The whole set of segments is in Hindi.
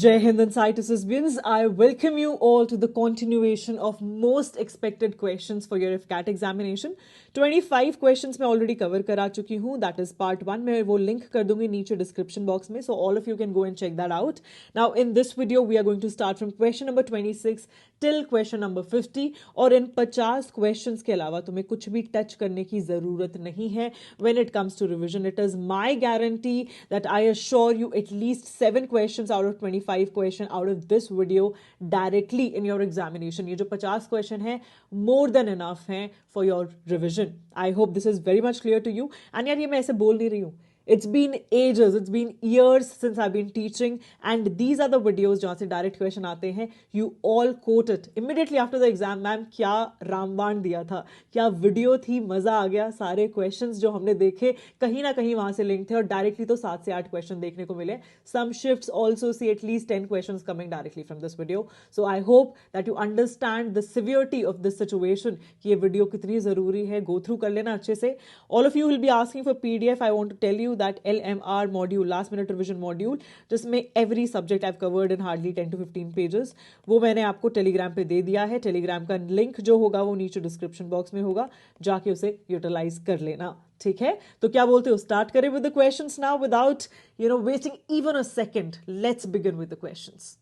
Jai Hind and Cytosysbians, I welcome you all to the continuation of most expected questions for your FCAT examination. 25 questions मैं already cover करा चुकी हूँ. That is part 1. मैं वो link कर दूंगी नीचे description box में, so all of you can go and check that out. Now in this video we are going to start from question number 26 till question number 50 और इन 50 questions के अलावा तुम्हें कुछ भी touch करने की ज़रूरत नहीं है when it comes to revision. It is my guarantee that I assure you at least 7 questions out of 25 question out of this video directly in your examination. ये जो 50 question है more than enough हैं for your revision. I hope this is very much clear to you. And यार ये मैं ऐसे बोल नहीं रही हूँ. It's been ages, it's been years since I've been teaching, and these are the videos जहाँ से direct question आते हैं. You all quote it immediately after the exam. Ma'am क्या रामबाण दिया था, क्या वीडियो थी, मजा आ गया. सारे questions जो हमने देखे कहीं ना कहीं वहां से लिंक थे और डायरेक्टली तो 7 से 8 क्वेश्चन देखने को मिले. Some shifts also see at least 10 questions coming directly from this video. So I hope that you understand the severity of this situation कि ये वीडियो कितनी जरूरी है. Go through कर लेना अच्छे से. All of you will be asking for PDF. I want to tell you that LMR module, last minute revision module, जिसमें every subject I've covered in hardly 10 to 15 pages, वो मैंने आपको टेलीग्राम पे दे दिया है. टेलीग्राम का लिंक जो होगा वो नीचे डिस्क्रिप्शन बॉक्स में होगा, जाके उसे यूटिलाइज कर लेना. ठीक है, तो क्या बोलते हो, स्टार्ट करें with the questions now without wasting even a second. Let's begin with the questions.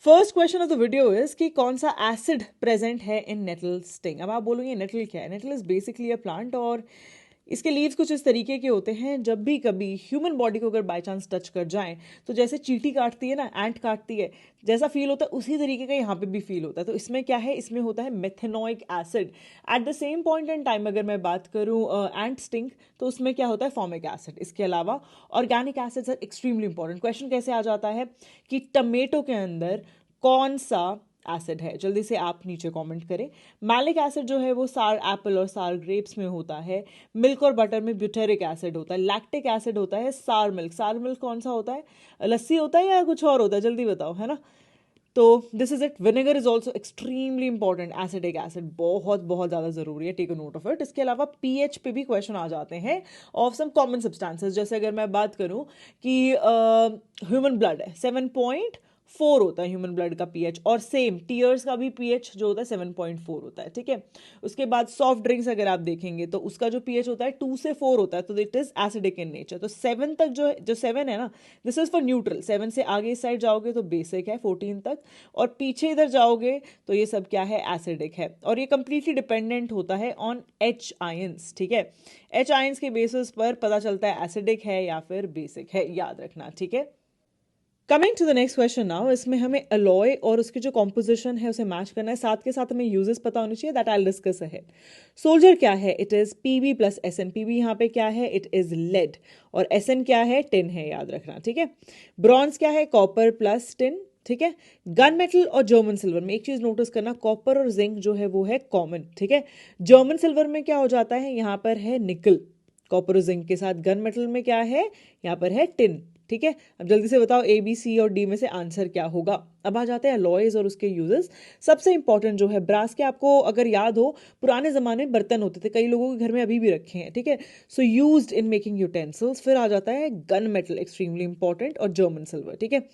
First question of the video is कि कौन सा एसिड प्रेजेंट है इन नेटल स्टिंग. अब आप बोलोगे नेटल क्या है. Nettle is basically a plant और इसके लीव्स कुछ इस तरीके के होते हैं. जब भी कभी ह्यूमन बॉडी को अगर बाय चांस टच कर जाए तो जैसे चींटी काटती है ना, एंट काटती है, जैसा फील होता है उसी तरीके का यहाँ पे भी फील होता है. तो इसमें क्या है, इसमें होता है methanoic acid. Eight the same point in time अगर मैं बात करूँ एंट स्टिंग तो उसमें क्या होता है, फॉर्मिक एसिड. इसके अलावा organic acids are extremely important. Question कैसे आ जाता है कि टमेटो के अंदर कौन सा एसिड है, जल्दी से आप नीचे कमेंट करें. मैलिक एसिड जो है वो सार एप्पल और सार ग्रेप्स में होता है. मिल्क और बटर में ब्यूटेरिक एसिड होता है. लैक्टिक एसिड होता है सार मिल्क. सार मिल्क कौन सा होता है, लस्सी होता है या कुछ और होता है, जल्दी बताओ, है ना. तो this is it. Vinegar is also extremely important. Acidic acid बहुत बहुत ज़्यादा ज़रूरी है. Take a note of it. इसके अलावा पीएच पे भी क्वेश्चन आ जाते हैं ऑफ सम कॉमन सब्सटेंसेस. जैसे अगर मैं बात करूं कि ह्यूमन ब्लड है 7.4 होता है ह्यूमन ब्लड का पीएच, और सेम टीयर्स का भी पीएच जो होता है 7.4 होता है. ठीक है. उसके बाद सॉफ्ट ड्रिंक्स अगर आप देखेंगे तो उसका जो पीएच होता है 2 से 4 होता है, तो it is acidic in nature. तो 7 तक जो 7 है ना, दिस इज फॉर न्यूट्रल. 7 से आगे इस साइड जाओगे तो बेसिक है 14 तक, और पीछे इधर जाओगे तो ये सब क्या है, एसिडिक है. और ये कंप्लीटली डिपेंडेंट होता है ऑन एच आयंस. ठीक है, एच आयंस के बेसिस पर पता चलता है एसिडिक है या फिर बेसिक है, याद रखना. ठीक है. Coming to the next question now. इसमें हमें अलॉय और उसकी जो कॉम्पोजिशन है उसे मैच करना है. साथ के साथ हमें यूजेस पता होने चाहिए. That I discuss ahead. Solder क्या है, it is PB plus SN. PB यहाँ पे क्या है, इट इज लेड, और एसएन क्या है, टिन है, याद रखना. ठीक है. ब्रॉन्ज क्या है, कॉपर प्लस टिन. ठीक है. गन मेटल और जर्मन सिल्वर में एक चीज नोटिस करना, कॉपर और जिंक जो है वो है कॉमन. ठीक है. जर्मन सिल्वर में क्या हो जाता है, यहाँ पर है निकल. कॉपर और जिंक के साथ गन मेटल में क्या है, यहाँ पर है टिन. ठीक है. अब जल्दी से बताओ ए बी सी और डी में से आंसर क्या होगा. अब आ जाते हैं अलॉयज और उसके यूजेस. सबसे इंपॉर्टेंट जो है ब्रास के, आपको अगर याद हो पुराने जमाने में बर्तन होते थे, कई लोगों के घर में अभी भी रखे हैं. ठीक है. सो यूज्ड इन मेकिंग यूटेंसिल्स. फिर आ जाता है गन मेटल, एक्सट्रीमली इंपॉर्टेंट, और जर्मन सिल्वर. ठीक है.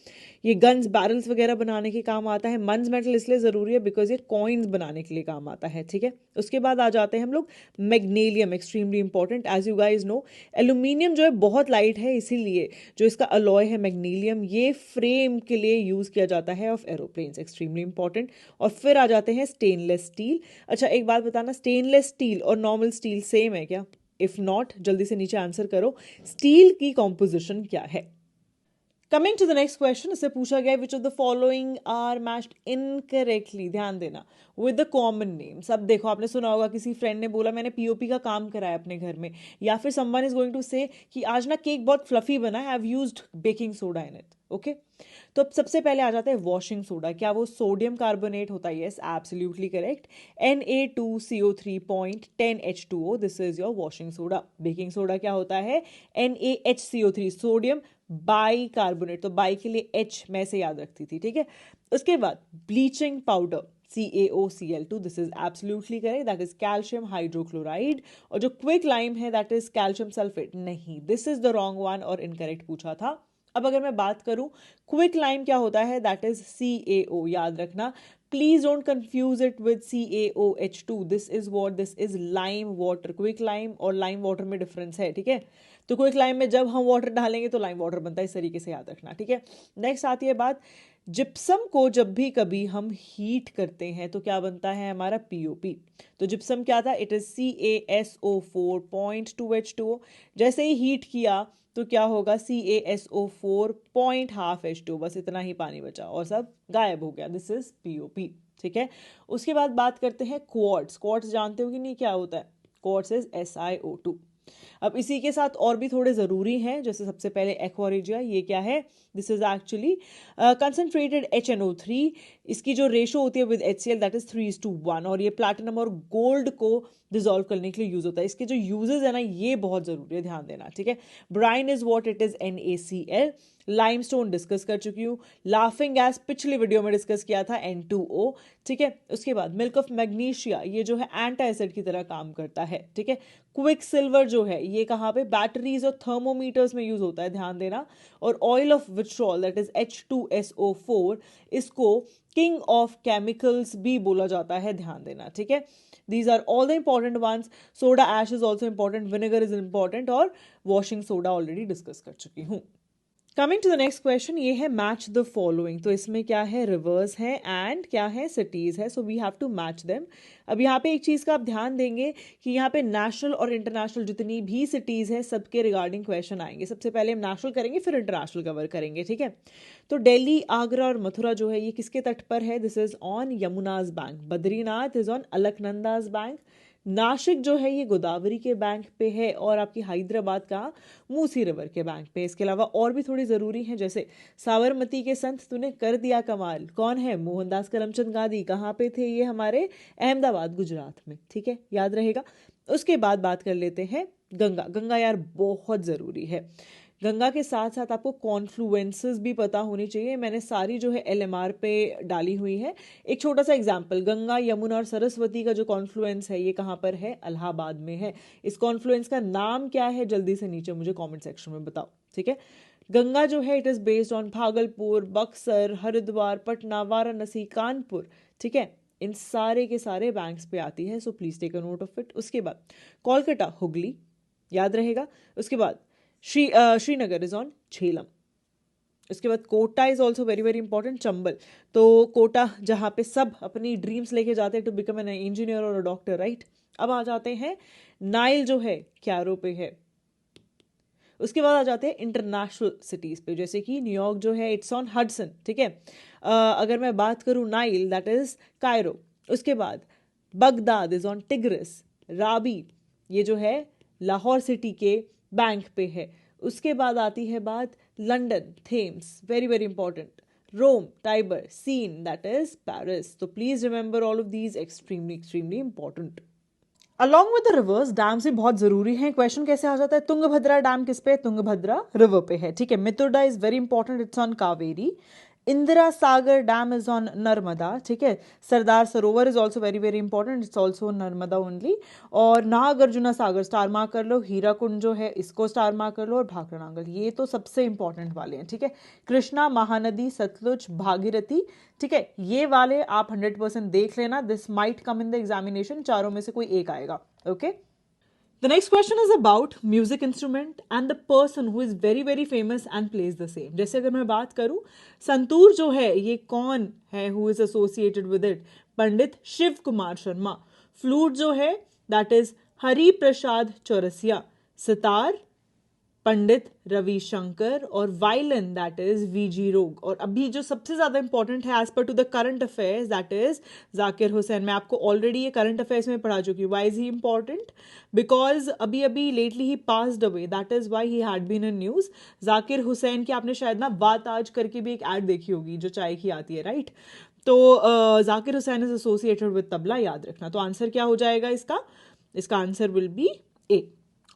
ये गन्स बैरल्स वगैरह बनाने के काम आता है. मंस मेटल इसलिए जरूरी है बिकॉज ये कॉइन्स बनाने के लिए काम आता है. ठीक है. उसके बाद आ जाते हैं हम लोग magnalium, extremely important. As you guys know aluminium जो है बहुत लाइट है, इसीलिए जो इसका अलॉय है मैग्नीलियम, ये फ्रेम के लिए यूज किया जाता है ऑफ एरोप्लेन्स. Extremely important. और फिर आ जाते हैं स्टेनलेस स्टील. अच्छा एक बात बताना, स्टेनलेस स्टील और नॉर्मल स्टील सेम है क्या? इफ नॉट जल्दी से नीचे आंसर करो. स्टील की कॉम्पोजिशन क्या है. Coming to the next question. इससे पूछा गया which of the following are matched incorrectly. ध्यान देना, विद द कॉमन नेम्स. अब देखो, आपने सुना होगा किसी फ्रेंड ने बोला मैंने पीओपी का काम कराया अपने घर में, या फिर समवन इज गोइंग टू से कि आज ना केक बहुत फ्लफी बना है, I have used baking soda in it. Okay. तो अब सबसे पहले आ जाता है वॉशिंग सोडा. क्या वो सोडियम कार्बोनेट होता है? Yes, absolutely correct. Na2CO3.10H2O, this is your washing soda. Baking soda क्या होता है? NaHCO3, sodium by carbonate. तो बाई के लिए H मैं से याद रखती थी. ठीक है. उसके बाद bleaching powder CaOCl2, this is absolutely correct. That is calcium hydrochloride. और जो क्विक लाइम है दैट इज कैल्शियम सल्फेट. नहीं, this is the wrong one और इनकरेक्ट पूछा था. अब अगर मैं बात करूं क्विक लाइम क्या होता है, दैट इज CaO, याद रखना। Please don't confuse it with CaOH2, this is what, this is lime water. Quick lime और लाइम वाटर में डिफरेंस है, ठीक है। तो क्विक लाइम में जब हम वाटर डालेंगे तो लाइम वाटर बनता है, इस तरीके से याद रखना, ठीक है। नेक्स्ट आती है बात, जिप्सम को जब भी कभी हम हीट करते हैं तो क्या बनता है हमारा, POP। तो जिप्सम क्या था, इट इज CaSO4.2H2O। जैसे ही हीट किया तो क्या होगा, CaSO4.12H2O, बस इतना ही पानी बचा और सब गायब हो गया, दिस इज POP, ठीक है। उसके बाद बात करते हैं क्वार्ट्स। क्वार्ट्स जानते हो कि नहीं क्या होता है, क्वार्ट्स इज SiO2। अब इसी के साथ और भी थोड़े ज़रूरी हैं, जैसे सबसे पहले एक्वारिजिया, ये क्या है, this is actually concentrated HNO3। इसकी जो रेशो होती है विद HCl दैट इज 3:1, और ये प्लैटिनम और गोल्ड को डिजोल्व करने के लिए यूज होता है। इसके जो यूजेस है ना, ये बहुत जरूरी है, ध्यान देना, ठीक है। Brine is what, it is NaCl। Limestone discuss कर चुकी हूँ। लाफिंग गैस पिछली वीडियो में डिस्कस किया था, N2O, ठीक है। उसके बाद मिल्क ऑफ मैग्नीशिया, ये जो है एंटी एसिड की तरह काम करता है, ठीक है। क्विक सिल्वर जो है ये कहाँ पे, बैटरीज और थर्मोमीटर्स में यूज होता है, ध्यान देना। और oil of vitriol that is H2SO4, इसको किंग ऑफ केमिकल्स भी बोला जाता है, ध्यान देना, ठीक है। These are all the important ones. Soda ash is also important, vinegar is important, और वॉशिंग सोडा ऑलरेडी डिस्कस कर चुकी हूँ। Coming to the next question, ये है मैच द फॉलोइंग। तो इसमें क्या है, रिवर्स है एंड क्या है, सिटीज है, so we have to match them. अब यहाँ पे एक चीज का आप ध्यान देंगे कि यहाँ पे नेशनल और इंटरनेशनल जितनी भी सिटीज है सबके रिगार्डिंग क्वेश्चन आएंगे। सबसे पहले हम नेशनल करेंगे, फिर इंटरनेशनल कवर करेंगे, ठीक है। तो दिल्ली, आगरा और मथुरा जो है ये किसके तट पर है, this is on Yamuna's bank. Badrinath is on Alaknanda's bank. Nashik जो है ये गोदावरी के बैंक पे है, और आपकी हैदराबाद का मूसी रिवर के बैंक पे। इसके अलावा और भी थोड़ी ज़रूरी हैं, जैसे साबरमती के संत तूने कर दिया कमाल, कौन है, मोहनदास करमचंद गांधी। कहाँ पे थे ये, हमारे अहमदाबाद गुजरात में, ठीक है, याद रहेगा। उसके बाद बात कर लेते हैं गंगा। गंगा यार बहुत ज़रूरी है। गंगा के साथ साथ आपको कॉन्फ्लुएंसेस भी पता होनी चाहिए, मैंने सारी जो है LMR पे डाली हुई है। एक छोटा सा एग्जांपल, गंगा, यमुना और सरस्वती का जो कॉन्फ्लुएंस है ये कहाँ पर है, इलाहाबाद में है। इस कॉन्फ्लुएंस का नाम क्या है, जल्दी से नीचे मुझे कॉमेंट सेक्शन में बताओ, ठीक है। गंगा जो है it is based on Bhagalpur, Buxar, Haridwar, Patna, Varanasi, Kanpur, ठीक है। इन सारे के सारे बैंक्स पे आती है, so please take a note of it. उसके बाद कोलकाता, हुगली, याद रहेगा। उसके बाद श्रीनगर इज ऑन झेलम। उसके बाद Kota is also very very important, Chambal. तो कोटा जहाँ पे सब अपनी ड्रीम्स लेके जाते हैं टू बिकम एन इंजीनियर और डॉक्टर, राइट। अब आ जाते हैं नाइल जो है क्यारो पे है। उसके बाद आ जाते हैं इंटरनेशनल सिटीज पे, जैसे कि न्यूयॉर्क जो है इट्स ऑन हडसन, ठीक है। अगर मैं बात करूँ नाइल दैट इज कायरो। उसके बाद बगदाद इज ऑन टिग्रिस। राबी ये जो है लाहौर सिटी के बैंक पे है। उसके बाद आती है बात London, Thames, very very important. Rome, Tiber, Seine that is Paris. तो please remember all of these, extremely extremely important. Along with the rivers, dams भी बहुत जरूरी है। क्वेश्चन कैसे आ जाता है, तुंगभद्रा डैम किस पे, तुंगभद्रा रिवर पे है, ठीक है। मितुडा is very important, it's on Kaveri. Indira Sagar dam is on Narmada, ठीक है। Sardar Sarovar is also very very important, it's also Narmada only. और नागार्जुना सागर स्टार मार्क कर लो, हीराकुंड जो है इसको स्टार मार्क कर लो, और भाखड़ा नांगल, ये तो सबसे इंपॉर्टेंट वाले हैं, ठीक है। कृष्णा, महानदी, सतलुज, भागीरथी, ठीक है, ये वाले आप 100% देख लेना, this might come in the examination, चारों में से कोई एक आएगा, okay. The next question is about music instrument and the person who is very very famous and plays the same. जैसे अगर मैं बात करूं, संतूर जो है ये कौन है who is associated with it, Pandit Shiv Kumar Sharma. Flute जो है that is हरि प्रसाद चौरसिया। सितार पंडित रविशंकर, और वायलिन दैट इज VG रोग। और अभी जो सबसे ज्यादा इंपॉर्टेंट है as per to the current affairs that is Zakir Hussain. मैं आपको ऑलरेडी ये करंट अफेयर्स में पढ़ा चुकी हूँ। Why is he important, because अभी अभी लेटली ही passed away, that is why he had been in news. Zakir Hussain की आपने शायद ना बात आज करके भी एक ऐड देखी होगी जो चाय की आती है, राइट। तो Zakir Hussain is associated with tabla, याद रखना। तो आंसर क्या हो जाएगा इसका आंसर विल बी ए।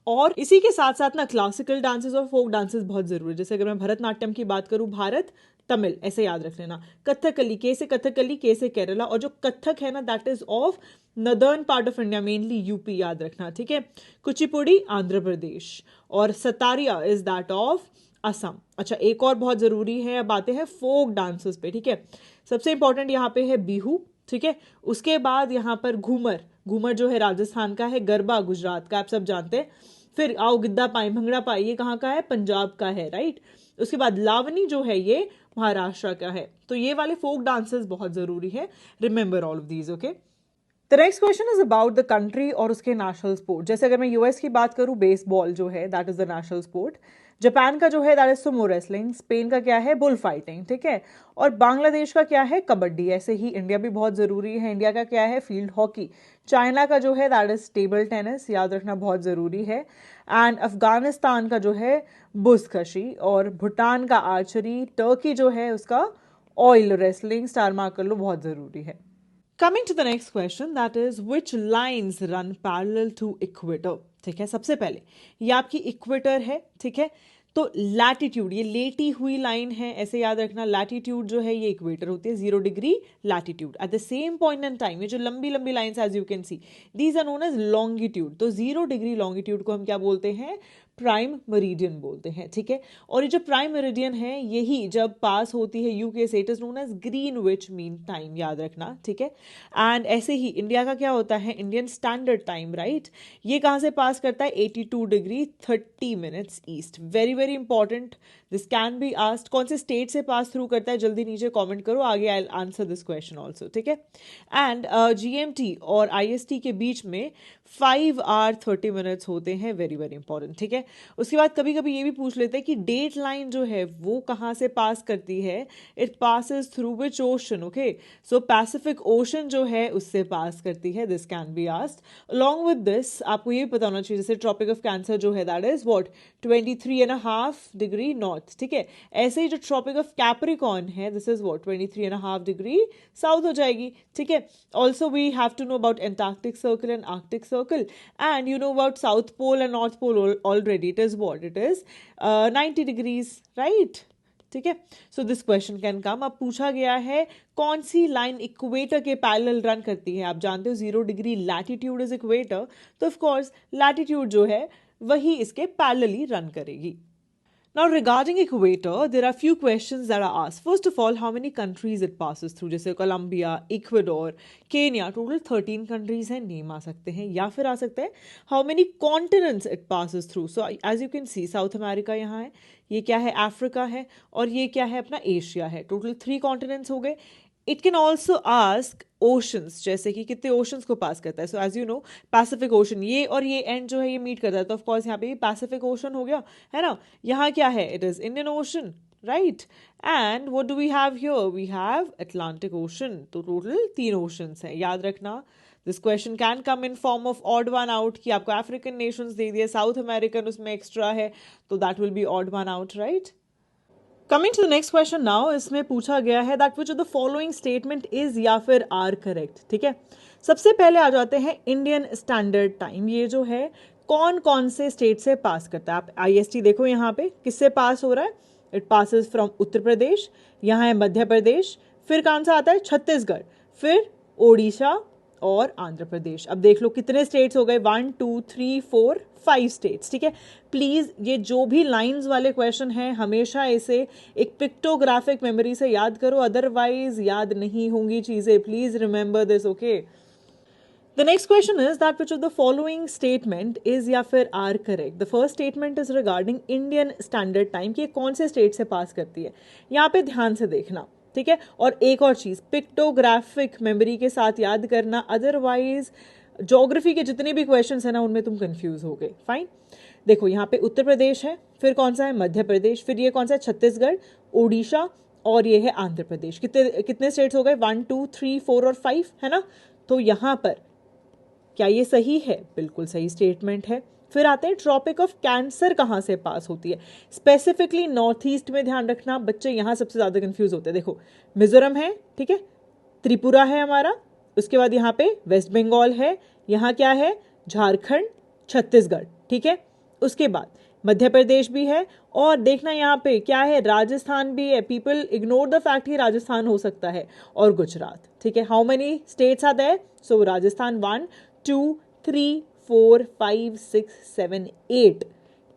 और इसी के साथ साथ ना क्लासिकल डांसेस और फोक डांसेस बहुत जरूरी है। जैसे अगर मैं भरतनाट्यम की बात करूं, भारत तमिल, ऐसे याद रख लेना। कथकली, के से कथकली, के से केरला, और जो कथक है ना that is of northern part of India, mainly UP, याद रखना, ठीक है। कुचिपुड़ी आंध्र प्रदेश, और Sakariya is that of Assam. अच्छा, एक और बहुत जरूरी है, अब आते हैं फोक डांसेस पे, ठीक है। सबसे इंपॉर्टेंट यहाँ पे है बिहू, ठीक है। उसके बाद यहाँ पर घूमर, घूमर जो है राजस्थान का है, गरबा गुजरात का, आप सब जानते हैं। फिर आओ गिद्दा पाई, भंगड़ा पाई, ये कहाँ का है, पंजाब का है, राइट। उसके बाद लावनी जो है ये महाराष्ट्र का है। तो ये वाले फोक डांसेस बहुत जरूरी है, remember all of these, okay. The next question is about the country और उसके नेशनल स्पोर्ट। जैसे अगर मैं यूएस की बात करूं, बेसबॉल जो है that is the national sport. Japan का जो है that is Sumo wrestling. Spain का क्या है, बुल फाइटिंग, ठीक है। और बांग्लादेश का क्या है, कबड्डी। ऐसे ही इंडिया भी बहुत जरूरी है, इंडिया का क्या है, फील्ड हॉकी। चाइना का जो है दैट इज टेबल टेनिस, याद रखना बहुत जरूरी है। एंड अफगानिस्तान का जो है बुस्कशी, और भूटान का आर्चरी। टर्की जो है उसका ऑयल रेसलिंग, स्टार मार्क कर लो, बहुत जरूरी है। Coming to the next question, that is which lines run parallel to equator? ठीक है, सबसे पहले ये आपकी इक्वेटर है, ठीक है। तो लैटिट्यूड, ये लेटी हुई लाइन है, ऐसे याद रखना। लैटिट्यूड जो है ये इक्वेटर होती है, 0 degree latitude. At the same point in time ये जो लंबी लंबी lines as you can see, these are known as longitude. तो 0 डिग्री लॉन्गिट्यूड को हम क्या बोलते हैं, प्राइम मेरिडियन बोलते हैं, ठीक है। और ये जो प्राइम मेरिडियन है यही जब पास होती है यूके से, it is known as Greenwich mean time, याद रखना, ठीक है। एंड ऐसे ही इंडिया का क्या होता है, इंडियन स्टैंडर्ड टाइम, राइट। ये कहाँ से पास करता है, 82 degree 30 minutes east. Very very important, this can be asked. कौन से स्टेट से पास थ्रू करता है, जल्दी नीचे कॉमेंट करो, आगे I answer this question also, ठीक है। एंड जीएमटी और आईएसटी के बीच में 5 आवर 30 मिनट्स होते हैं, वेरी वेरी इंपॉर्टेंट, ठीक है। उसके बाद कभी कभी ये भी पूछ लेते हैं कि डेट लाइन जो है वो कहाँ से पास करती है, it passes through which ocean, okay. So Pacific ocean जो है उससे पास करती है, this can be asked. Along with this आपको ये भी पता होना चाहिए, जैसे ट्रॉपिक ऑफ कैंसर जो है that is what 23.5 degree north, ठीक है। ऐसे ही जो ट्रॉपिक ऑफ कैप्रिकॉर्न है, this is what 23.5 degree south हो जाएगी, ठीक है। Also we have to know about Antarctic circle and Arctic circle, and you know about south pole and north pole already, it is what, it is 90 degrees, right, ठीक है। So this question can come. अब पूछा गया है कौन सी लाइन इक्वेटर के पैरेलल रन करती है। आप जानते हो 0 डिग्री लैटिट्यूड इज इक्वेटर, तो ऑफ कोर्स लैटिट्यूड जो है वही इसके पैरेलली रन करेगी। Now, regarding equator, there are few questions that are asked. First of all, how many countries it passes through? जैसे Colombia, Ecuador, Kenya, total 13 countries हैं, नेम आ सकते हैं, या फिर आ सकते हैं how many continents it passes through. So, as you can see, South America यहाँ है, ये क्या है, अफ्रीका है, और ये क्या है, अपना एशिया है। टोटल 3 कॉन्टिनेंट्स हो गए। It can also ask oceans, जैसे कि कितने ओशंस को पास करता है। So as you know Pacific ocean, ये और ये एंड जो है ये मीट करता है, तो ऑफकोर्स यहाँ पे भी पैसिफिक ओशन हो गया, है ना। यहाँ क्या है, it is Indian ocean, right. And what do we have here, we have Atlantic ocean. तो टोटल 3 ओशंस हैं, याद रखना। This question can come in form of odd one out, कि आपको अफ्रीकन नेशंस दे दिए, साउथ अमेरिकन उसमें एक्स्ट्रा है, तो that will be odd one out, right. Coming to the next question now, इसमें पूछा गया है that which of the following statement is या फिर आर करेक्ट, ठीक है। सबसे पहले आ जाते हैं इंडियन स्टैंडर्ड टाइम, ये जो है कौन कौन से स्टेट से पास करता है। आप आईएसटी देखो यहाँ पे किससे पास हो रहा है, it passes from Uttar Pradesh, यहाँ है मध्य प्रदेश, फिर कौन सा आता है, छत्तीसगढ़, फिर ओडिशा और आंध्र प्रदेश। अब देख लो कितने स्टेट्स हो गए, 1 2 3 4 5 स्टेट्स, ठीक है। प्लीज ये जो भी लाइंस वाले क्वेश्चन हैं हमेशा इसे एक पिक्टोग्राफिक मेमोरी से याद करो, अदरवाइज याद नहीं होंगी चीजें, please remember this, okay. The next question is that which of the following statement is या फिर are correct. The first statement is regarding Indian Standard Time, कि ये कौन से स्टेट से पास करती है। यहाँ पे ध्यान से देखना, ठीक है। और एक और चीज, पिक्टोग्राफिक मेमोरी के साथ याद करना, अदरवाइज ज्योग्राफी के जितने भी क्वेश्चंस है ना उनमें तुम कंफ्यूज हो गए। फाइन, देखो यहाँ पे उत्तर प्रदेश है, फिर कौन सा है, मध्य प्रदेश, फिर ये कौन सा है, छत्तीसगढ़, ओडिशा, और ये है आंध्र प्रदेश। कितने कितने स्टेट्स हो गए, 1 2 3 4 और 5, है ना। तो यहाँ पर क्या ये सही है, बिल्कुल सही स्टेटमेंट है। फिर आते हैं ट्रॉपिक ऑफ कैंसर कहाँ से पास होती है, स्पेसिफिकली नॉर्थ ईस्ट में, ध्यान रखना बच्चे यहाँ सबसे ज्यादा कंफ्यूज होते हैं। देखो मिजोरम है, ठीक है, त्रिपुरा है हमारा, उसके बाद यहाँ पे वेस्ट बंगाल है, यहाँ क्या है, झारखंड, छत्तीसगढ़, ठीक है। उसके बाद मध्य प्रदेश भी है, और देखना यहाँ पे क्या है, राजस्थान भी है। पीपल इग्नोर द फैक्ट कि राजस्थान हो सकता है, और गुजरात, ठीक है। How many states are there, so Rajasthan 1 2 3 4 5 6 7 8,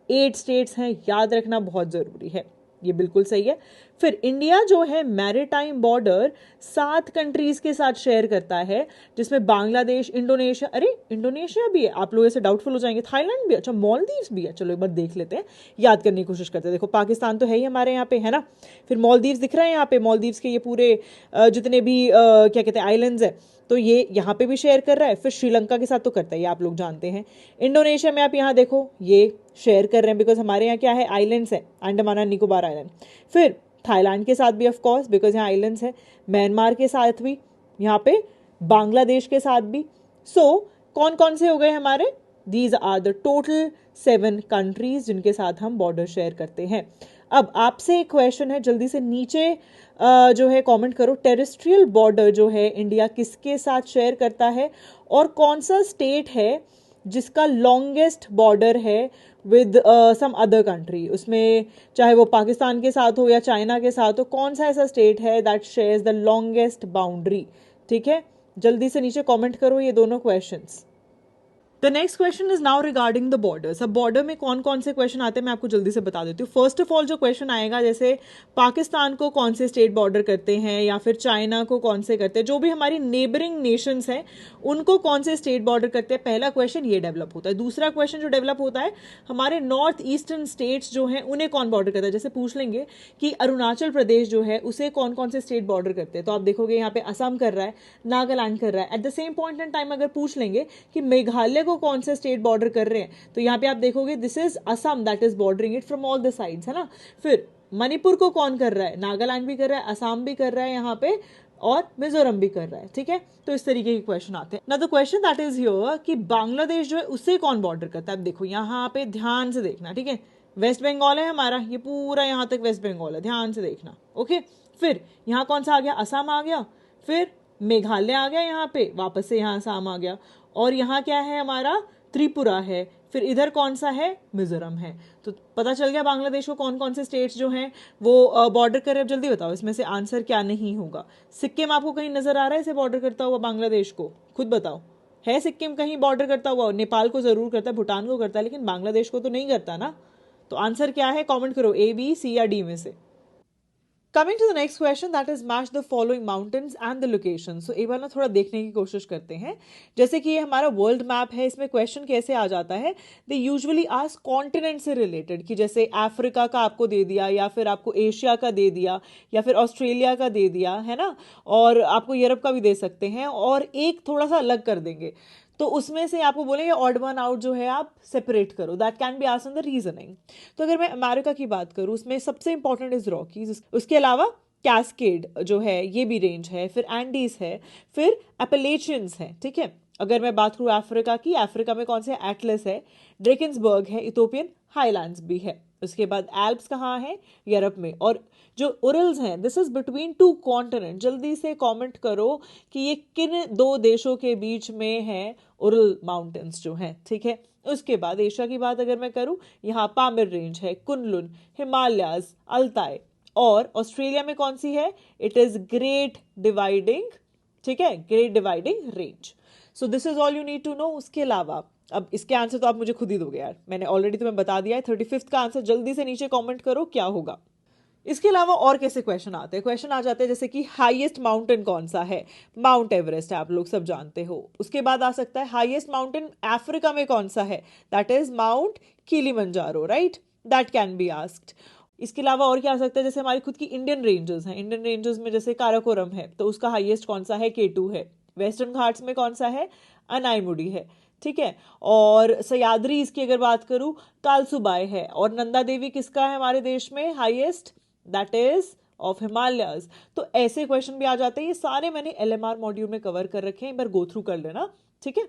8 states हैं, याद रखना बहुत जरूरी है, ये बिल्कुल सही है। फिर इंडिया जो है मैरीटाइम बॉर्डर 7 कंट्रीज के साथ शेयर करता है, जिसमें बांग्लादेश, इंडोनेशिया, अरे इंडोनेशिया भी है, आप लोग ऐसे डाउटफुल हो जाएंगे, थाईलैंड भी, अच्छा मॉलदीव्स भी है, चलो एक बार देख लेते हैं, याद करने की कोशिश करते हैं। देखो पाकिस्तान तो है ही हमारे यहाँ पे, है ना, फिर मॉलदीव्स दिख रहे हैं यहाँ पे, मॉलदीव्स के ये पूरे जितने भी क्या कहते हैं आइलैंड्स है, तो ये यहाँ पे भी शेयर कर रहा है। फिर श्रीलंका के साथ तो करता है, ये आप लोग जानते हैं। इंडोनेशिया में आप यहाँ देखो ये शेयर कर रहे हैं, बिकॉज हमारे यहाँ क्या है, आइलैंड्स है, अंडमान एंड निकोबार आइलैंड। फिर थाईलैंड के साथ भी ऑफ कोर्स, बिकॉज यहाँ आइलैंड्स है। म्यांमार के साथ भी, यहाँ पे बांग्लादेश के साथ भी। सो कौन कौन से हो गए हमारे, these are the total 7 countries जिनके साथ हम बॉर्डर शेयर करते हैं। अब आपसे एक क्वेश्चन है, जल्दी से नीचे जो है कमेंट करो, टेरेस्ट्रियल बॉर्डर जो है इंडिया किसके साथ शेयर करता है, और कौन सा स्टेट है जिसका लॉन्गेस्ट बॉर्डर है विद सम अदर कंट्री, उसमें चाहे वो पाकिस्तान के साथ हो या चाइना के साथ हो, कौन सा ऐसा स्टेट है that shares the longest boundary. ठीक है, जल्दी से नीचे कमेंट करो ये दोनों questions. The next question is now regarding the borders. अब बॉर्डर में कौन कौन से क्वेश्चन आते हैं मैं आपको जल्दी से बता देती हूँ। फर्स्ट ऑफ ऑल जो क्वेश्चन आएगा, जैसे पाकिस्तान को कौन से स्टेट बॉर्डर करते हैं, या फिर चाइना को कौन से करते हैं, जो भी हमारी नेबरिंग नेशंस हैं उनको कौन से स्टेट बॉर्डर करते हैं, पहला क्वेश्चन ये डेवलप होता है। दूसरा क्वेश्चन जो डेवलप होता है, हमारे नॉर्थ ईस्टर्न स्टेट्स जो हैं उन्हें कौन बॉर्डर करता है। जैसे पूछ लेंगे कि अरुणाचल प्रदेश जो है उसे कौन कौन से स्टेट बॉर्डर करते हैं, तो आप देखोगे यहाँ पे असम कर रहा है, नागालैंड कर रहा है। Eight the same point in time अगर पूछ लेंगे कि मेघालय को कौन से स्टेट बॉर्डर कर रहे हैं, तो यहाँ पे आप देखोगे this is Assam that is bordering it from all the sides, है ना। फिर मणिपुर को कौन कर रहा है, नागालैंड भी कर रहा है, असम भी कर रहा है यहाँ पे, और मिजोरम भी कर रहा है। ठीक है, तो इस तरीके के क्वेश्चन आते हैं ना। The question that is here कि बांग्लादेश जो है उसे कौन बॉर्डर करता है। अब देखो यहाँ पे ध्यान से देखना, ठीक है, वेस्ट बंगाल है हमारा, ये पूरा यहाँ तक वेस्ट बंगाल है, ध्यान से देखना। ओके, फिर यहाँ कौन सा आ गया, असम आ गया, फिर मेघालय आ गया, यहाँ पे वापस से यहाँ असम आ गया, और यहाँ क्या है हमारा, त्रिपुरा है, फिर इधर कौन सा है, मिजोरम है। तो पता चल गया बांग्लादेश को कौन कौन से स्टेट्स जो हैं वो बॉर्डर कर रहे हैं। जल्दी बताओ इसमें से आंसर क्या नहीं होगा। सिक्किम आपको कहीं नजर आ रहा है इसे बॉर्डर करता हुआ बांग्लादेश को, खुद बताओ, है सिक्किम कहीं बॉर्डर करता हुआ। नेपाल को जरूर करता है, भूटान को करता है, लेकिन बांग्लादेश को तो नहीं करता ना। तो आंसर क्या है, कॉमेंट करो, ए बी सी या डी में से। Coming to the next question that is match the following mountains and the location. So एक बार ना थोड़ा देखने की कोशिश करते हैं। जैसे कि ये हमारा वर्ल्ड मैप है, इसमें क्वेश्चन कैसे आ जाता है, दे यूजुअली आस्क कॉन्टिनेंट से रिलेटेड, कि जैसे अफ्रीका का आपको दे दिया, या फिर आपको एशिया का दे दिया, या फिर ऑस्ट्रेलिया का दे दिया, है ना, और आपको यूरोप का भी दे सकते हैं, और एक थोड़ा सा अलग कर देंगे, तो उसमें से आपको बोलेंगे ऑड वन आउट जो है आप सेपरेट करो, that can be asked in the reasoning. तो अगर मैं अमेरिका की बात करूँ, उसमें सबसे इंपॉर्टेंट इज रॉकीज, उसके अलावा कैस्केड जो है ये भी रेंज है, फिर एंडीज है, फिर एपेलेशियंस है। ठीक है, अगर मैं बात करूँ अफ्रीका की, अफ्रीका में कौन से, एटलस है, ड्रेकिन्सबर्ग है, इथोपियन हाईलैंड्स भी है। उसके बाद एल्प्स कहाँ है, यूरोप में। और जो उरल्स हैं, दिस इज बिटवीन 2 कॉन्टिनेंट। जल्दी से कमेंट करो कि ये किन 2 देशों के बीच में है उरल माउंटेन्स जो हैं। ठीक है, उसके बाद एशिया की बात अगर मैं करूं, यहाँ पामिर रेंज है, कुनलुन, हिमालयाज, अल्ताई, और ऑस्ट्रेलिया में कौन सी है, इट इज ग्रेट डिवाइडिंग, ठीक है, great dividing range. So this is all you need to know. उसके अलावा अब इसके आंसर तो आप मुझे खुद ही दोगे यार, मैंने ऑलरेडी तुम्हें बता दिया है। 35th का आंसर जल्दी से नीचे कमेंट करो क्या होगा। इसके अलावा और कैसे क्वेश्चन आते हैं, क्वेश्चन आ जाते हैं जैसे कि हाईएस्ट माउंटेन कौन सा है, माउंट एवरेस्ट है, आप लोग सब जानते हो। उसके बाद आ सकता है हाईएस्ट माउंटेन अफ्रीका में कौन सा है, that is mount Kilimanjaro, right, that can be asked. इसके अलावा और क्या आ सकता है, जैसे हमारी खुद की इंडियन रेंजेस हैं, इंडियन रेंजेस में जैसे काराकोरम है, तो उसका हाईएस्ट कौन सा है, K2 है। वेस्टर्न घाट्स में कौन सा है, अनाईमुडी है। ठीक है, और सयाद्री इसकी अगर बात करूं, कालसुबाई है। और नंदा देवी किसका है हमारे देश में highest, that is of Himalayas. तो ऐसे क्वेश्चन भी आ जाते हैं, ये सारे मैंने LMR मॉड्यूल में कवर कर रखे हैं, एक बार गो थ्रू कर लेना। ठीक है,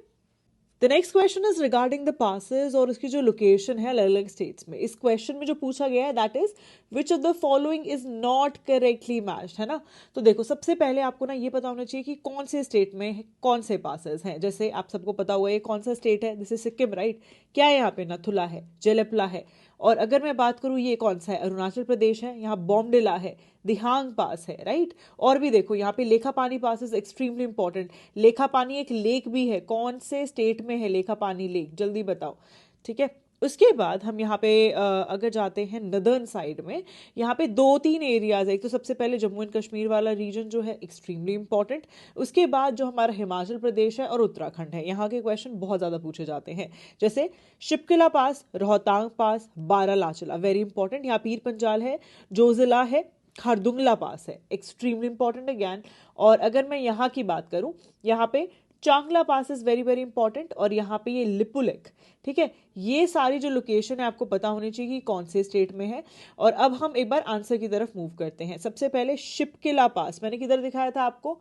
the next question is regarding the passes और उसकी जो लोकेशन है अलग अलग स्टेट्स में। इस क्वेश्चन में जो पूछा गया है that is which of the following is not correctly matched, है ना। तो देखो सबसे पहले आपको ना ये पता होना चाहिए कि कौन से स्टेट में कौन से पासेस हैं। जैसे आप सबको पता हुआ है कौन सा स्टेट है, जैसे सिक्किम, राइट, क्या है यहाँ पे, नथुला है, जेलेपला है। और अगर मैं बात करूँ ये कौन सा है, अरुणाचल प्रदेश है, यहाँ बॉम्डिला है, दिहांग पास है, राइट। और भी देखो यहाँ पे लेखा पानी पास इज एक्सट्रीमली इंपॉर्टेंट। लेखा पानी एक लेक भी है, कौन से स्टेट में है लेखा पानी लेक, जल्दी बताओ। ठीक है, उसके बाद हम यहाँ पे अगर जाते हैं नदर्न साइड में, यहाँ पे 2-3 एरियाज है। एक तो सबसे पहले जम्मू एंड कश्मीर वाला रीजन जो है एक्सट्रीमली इंपॉर्टेंट। उसके बाद जो हमारा हिमाचल प्रदेश है और उत्तराखंड है, यहाँ के क्वेश्चन बहुत ज़्यादा पूछे जाते हैं, जैसे शिपकिला पास, रोहतांग पास, बारालाचला, वेरी इंपॉर्टेंट। यहाँ पीर पंजाल है, जोजिला है, खारदुंगला पास है, एक्सट्रीमली इंपॉर्टेंट अगैन। और अगर मैं यहाँ की बात करूँ, यहाँ पे चांगला पास इज वेरी वेरी इंपॉर्टेंट, और यहाँ पे ये लिपुलेक, ठीक है। ये सारी जो लोकेशन है आपको पता होनी चाहिए कि कौन से स्टेट में है। और अब हम एक बार आंसर की तरफ मूव करते हैं। सबसे पहले शिपकिला पास मैंने किधर दिखाया था आपको?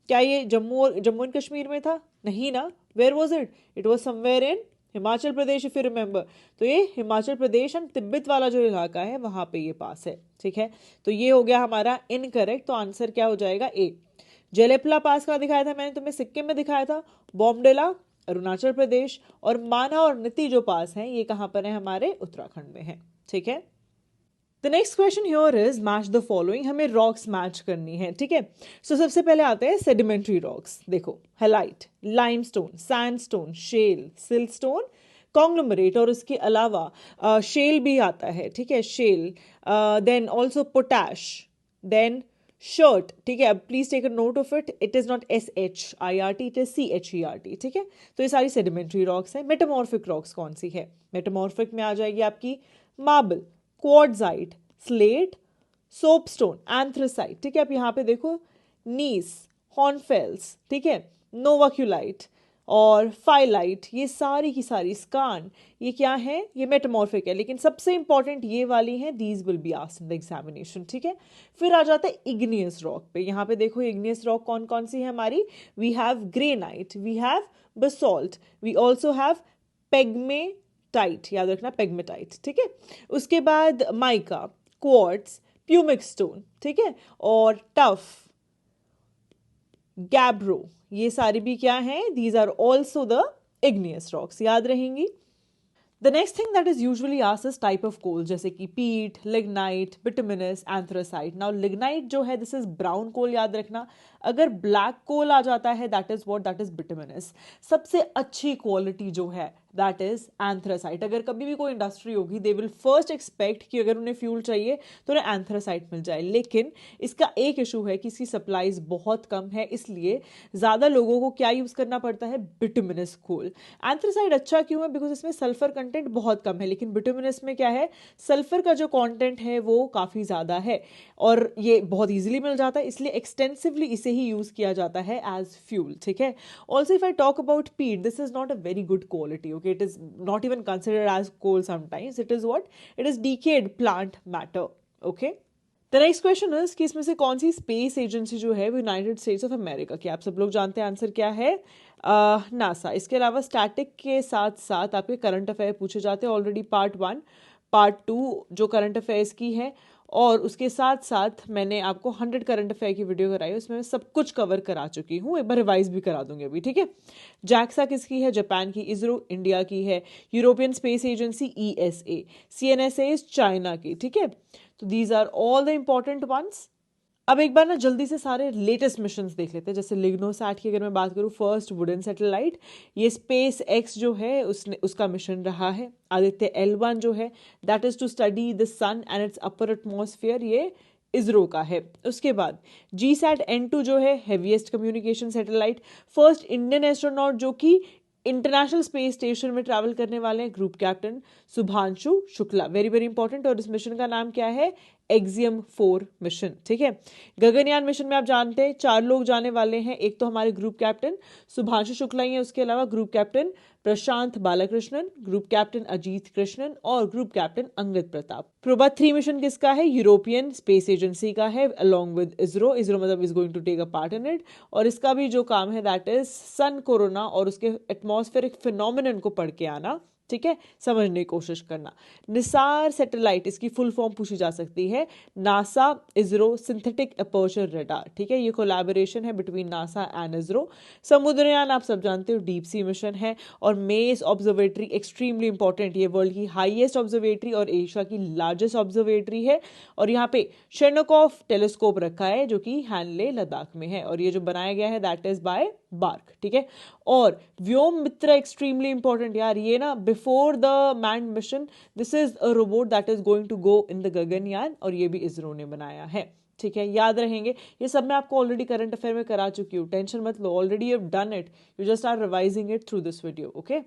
क्या ये जम्मू एंड कश्मीर में था? नहीं ना। Where was it? It was somewhere in Himachal Pradesh, if you remember. तो ये हिमाचल प्रदेश एंड तिब्बत वाला जो इलाका है वहां पे ये पास है, ठीक है। तो ये हो गया हमारा इनकरेक्ट। तो आंसर क्या हो जाएगा? ए। जेलेपला पास कहाँ दिखाया था मैंने तुम्हें? सिक्किम में दिखाया था। बॉम्बडेला अरुणाचल प्रदेश, और माना और नीति जो पास हैं ये कहाँ पर है? हमारे उत्तराखंड में है, ठीक है। The next question here is match the following. हमें रॉक्स मैच करनी है, ठीक है। सो सबसे पहले आते हैं सेडिमेंट्री रॉक्स। देखो, halite, limestone, sandstone, shale, siltstone, conglomerate, और उसके अलावा शेल भी आता है, ठीक है, shale, then also potash, then chert, ठीक है। अब please take a note of it, it is not SHIRT, it is CHERT, ठीक है। तो ये सारी सेडिमेंट्री रॉक्स हैं। मेटामॉर्फिक रॉक्स कौन सी है? मेटामॉर्फिक में आ जाएगी आपकी marble, quartzite, slate, soapstone, anthracite, ठीक है। आप यहाँ पे देखो, नीस, हॉर्नफेल्स, ठीक है, नोवाक्यूलाइट और फाइलाइट, ये सारी की सारी, स्कान, ये क्या है? ये मेटामॉर्फिक है। लेकिन सबसे इंपॉर्टेंट ये वाली है, these will be asked in the examination, ठीक है। फिर आ जाता है इग्नियस रॉक पे। यहाँ पे देखो इग्नियस रॉक कौन कौन सी है हमारी? We have granite, we have basalt, we also have pegmatite, याद रखना पेग्मेटाइट, ठीक है। उसके बाद माइका, क्वार्ट्स, प्यूमिक स्टोन, ठीक है, और टफ, गैब्रो, ये सारी भी क्या हैं? These are also the igneous rocks, याद रहेंगी। The next thing that is usually asked is type of coal, जैसे कि peat, lignite, bituminous, anthracite. Now lignite जो है दिस इज ब्राउन कोल, याद रखना। अगर ब्लैक कोल आ जाता है that is what? That is bituminous. सबसे अच्छी क्वालिटी जो है दैट इज एंथ्रासाइट। अगर कभी भी कोई इंडस्ट्री होगी दे विल फर्स्ट एक्सपेक्ट कि अगर उन्हें फ्यूल चाहिए तो उन्हें एंथ्रासाइट मिल जाए। लेकिन इसका एक इशू है कि इसकी सप्लाईज बहुत कम है, इसलिए ज्यादा लोगों को क्या यूज करना पड़ता है? बिटुमिनस कोल। एंथ्रासाइट अच्छा क्यों है? बिकॉज इसमें सल्फर कंटेंट बहुत कम है, लेकिन बिटुमिनस में क्या है? सल्फर का जो कंटेंट है वो काफी ज्यादा है, और ये बहुत इजीली मिल जाता है, इसलिए एक्सटेंसिवली इसे ही यूज किया जाता है एज फ्यूल, ठीक है। Also if I talk about peat, this is not a very good quality, okay, it is not even considered as coal sometimes. It is what? It is decayed plant matter, okay. The next question is कि इसमें से कौन सी स्पेस एजेंसी जो है वो यूनाइटेड स्टेट्स ऑफ अमेरिका की? आप सब लोग जानते हैं आंसर क्या है? नासा। इसके अलावा स्टैटिक के साथ साथ आपके करंट अफेयर पूछे जाते हैं। ऑलरेडी पार्ट 1, पार्ट 2 जो करंट अफेयर्स की है, और उसके साथ साथ मैंने आपको 100 करंट अफेयर की वीडियो कराई, उसमें मैं सब कुछ कवर करा चुकी हूँ। एक बार रिवाइज भी करा दूंगी अभी, ठीक है। जैक्सा किसकी है? जापान की। इसरो इंडिया की है। European space agency ESA। CNSA China की, ठीक है। तो these are all the important ones. अब एक बार ना जल्दी से सारे लेटेस्ट मिशंस देख लेते हैं। जैसे लिग्नोसैट की अगर मैं बात करूँ, फर्स्ट वुडन सैटेलाइट, ये स्पेस एक्स जो है उसका मिशन रहा है। आदित्य L1 जो है that is to study the sun and its upper atmosphere, ये इसरो का है। उसके बाद GSAT-N2 जो है heaviest communication satellite, first Indian astronaut जो कि इंटरनेशनल स्पेस स्टेशन में ट्रैवल करने वाले हैं, group captain Shubhanshu Shukla, very very important. और इस मिशन का नाम क्या है? एक्सियम 4 मिशन, ठीक है। गगनयान मिशन में आप जानते हैं 4 लोग जाने वाले हैं। एक तो हमारे ग्रुप कैप्टन सुभांशु शुक्ला ही है, उसके अलावा ग्रुप कैप्टन प्रशांत बालाकृष्णन, ग्रुप कैप्टन अजीत कृष्णन और group captain Angad Pratap. PROBA 3 mission किसका है? यूरोपियन स्पेस एजेंसी का है, अलॉन्ग विद इसरो। इसरो मतलब is going to take a part in it, और इसका भी जो काम है दैट इज सन कोरोना और उसके एटमॉस्फेरिक फिनोमिनन को पढ़ के आना, ठीक है, समझने की कोशिश करना। निसार सैटेलाइट, इसकी फुल फॉर्म पूछी जा सकती है, NASA ISRO synthetic aperture radar, ठीक है। ये कोलैबोरेशन है between NASA and ISRO. Samudrayaan आप सब जानते हो डीप सी मिशन है। और मेस ऑब्जर्वेटरी एक्सट्रीमली इंपॉर्टेंट, ये वर्ल्ड की हाईएस्ट ऑब्जर्वेटरी और एशिया की लार्जेस्ट ऑब्जर्वेटरी है। और यहाँ पे शेरनोकॉफ टेलीस्कोप रखा है जो कि हैनले लद्दाख में है, और ये जो बनाया गया है दैट इज बाय बार्क, ठीक है। और व्योम मित्र एक्सट्रीमली इंपॉर्टेंट यार, ये ना before the manned mission this is a robot that is going to go in the Gaganyaan, और ये भी इसरो ने बनाया है, ठीक है। याद रहेंगे ये सब मैं आपको ऑलरेडी करंट अफेयर में करा चुकी हूँ, टेंशन मत लो, already you have done it, you just are revising it through this video, okay.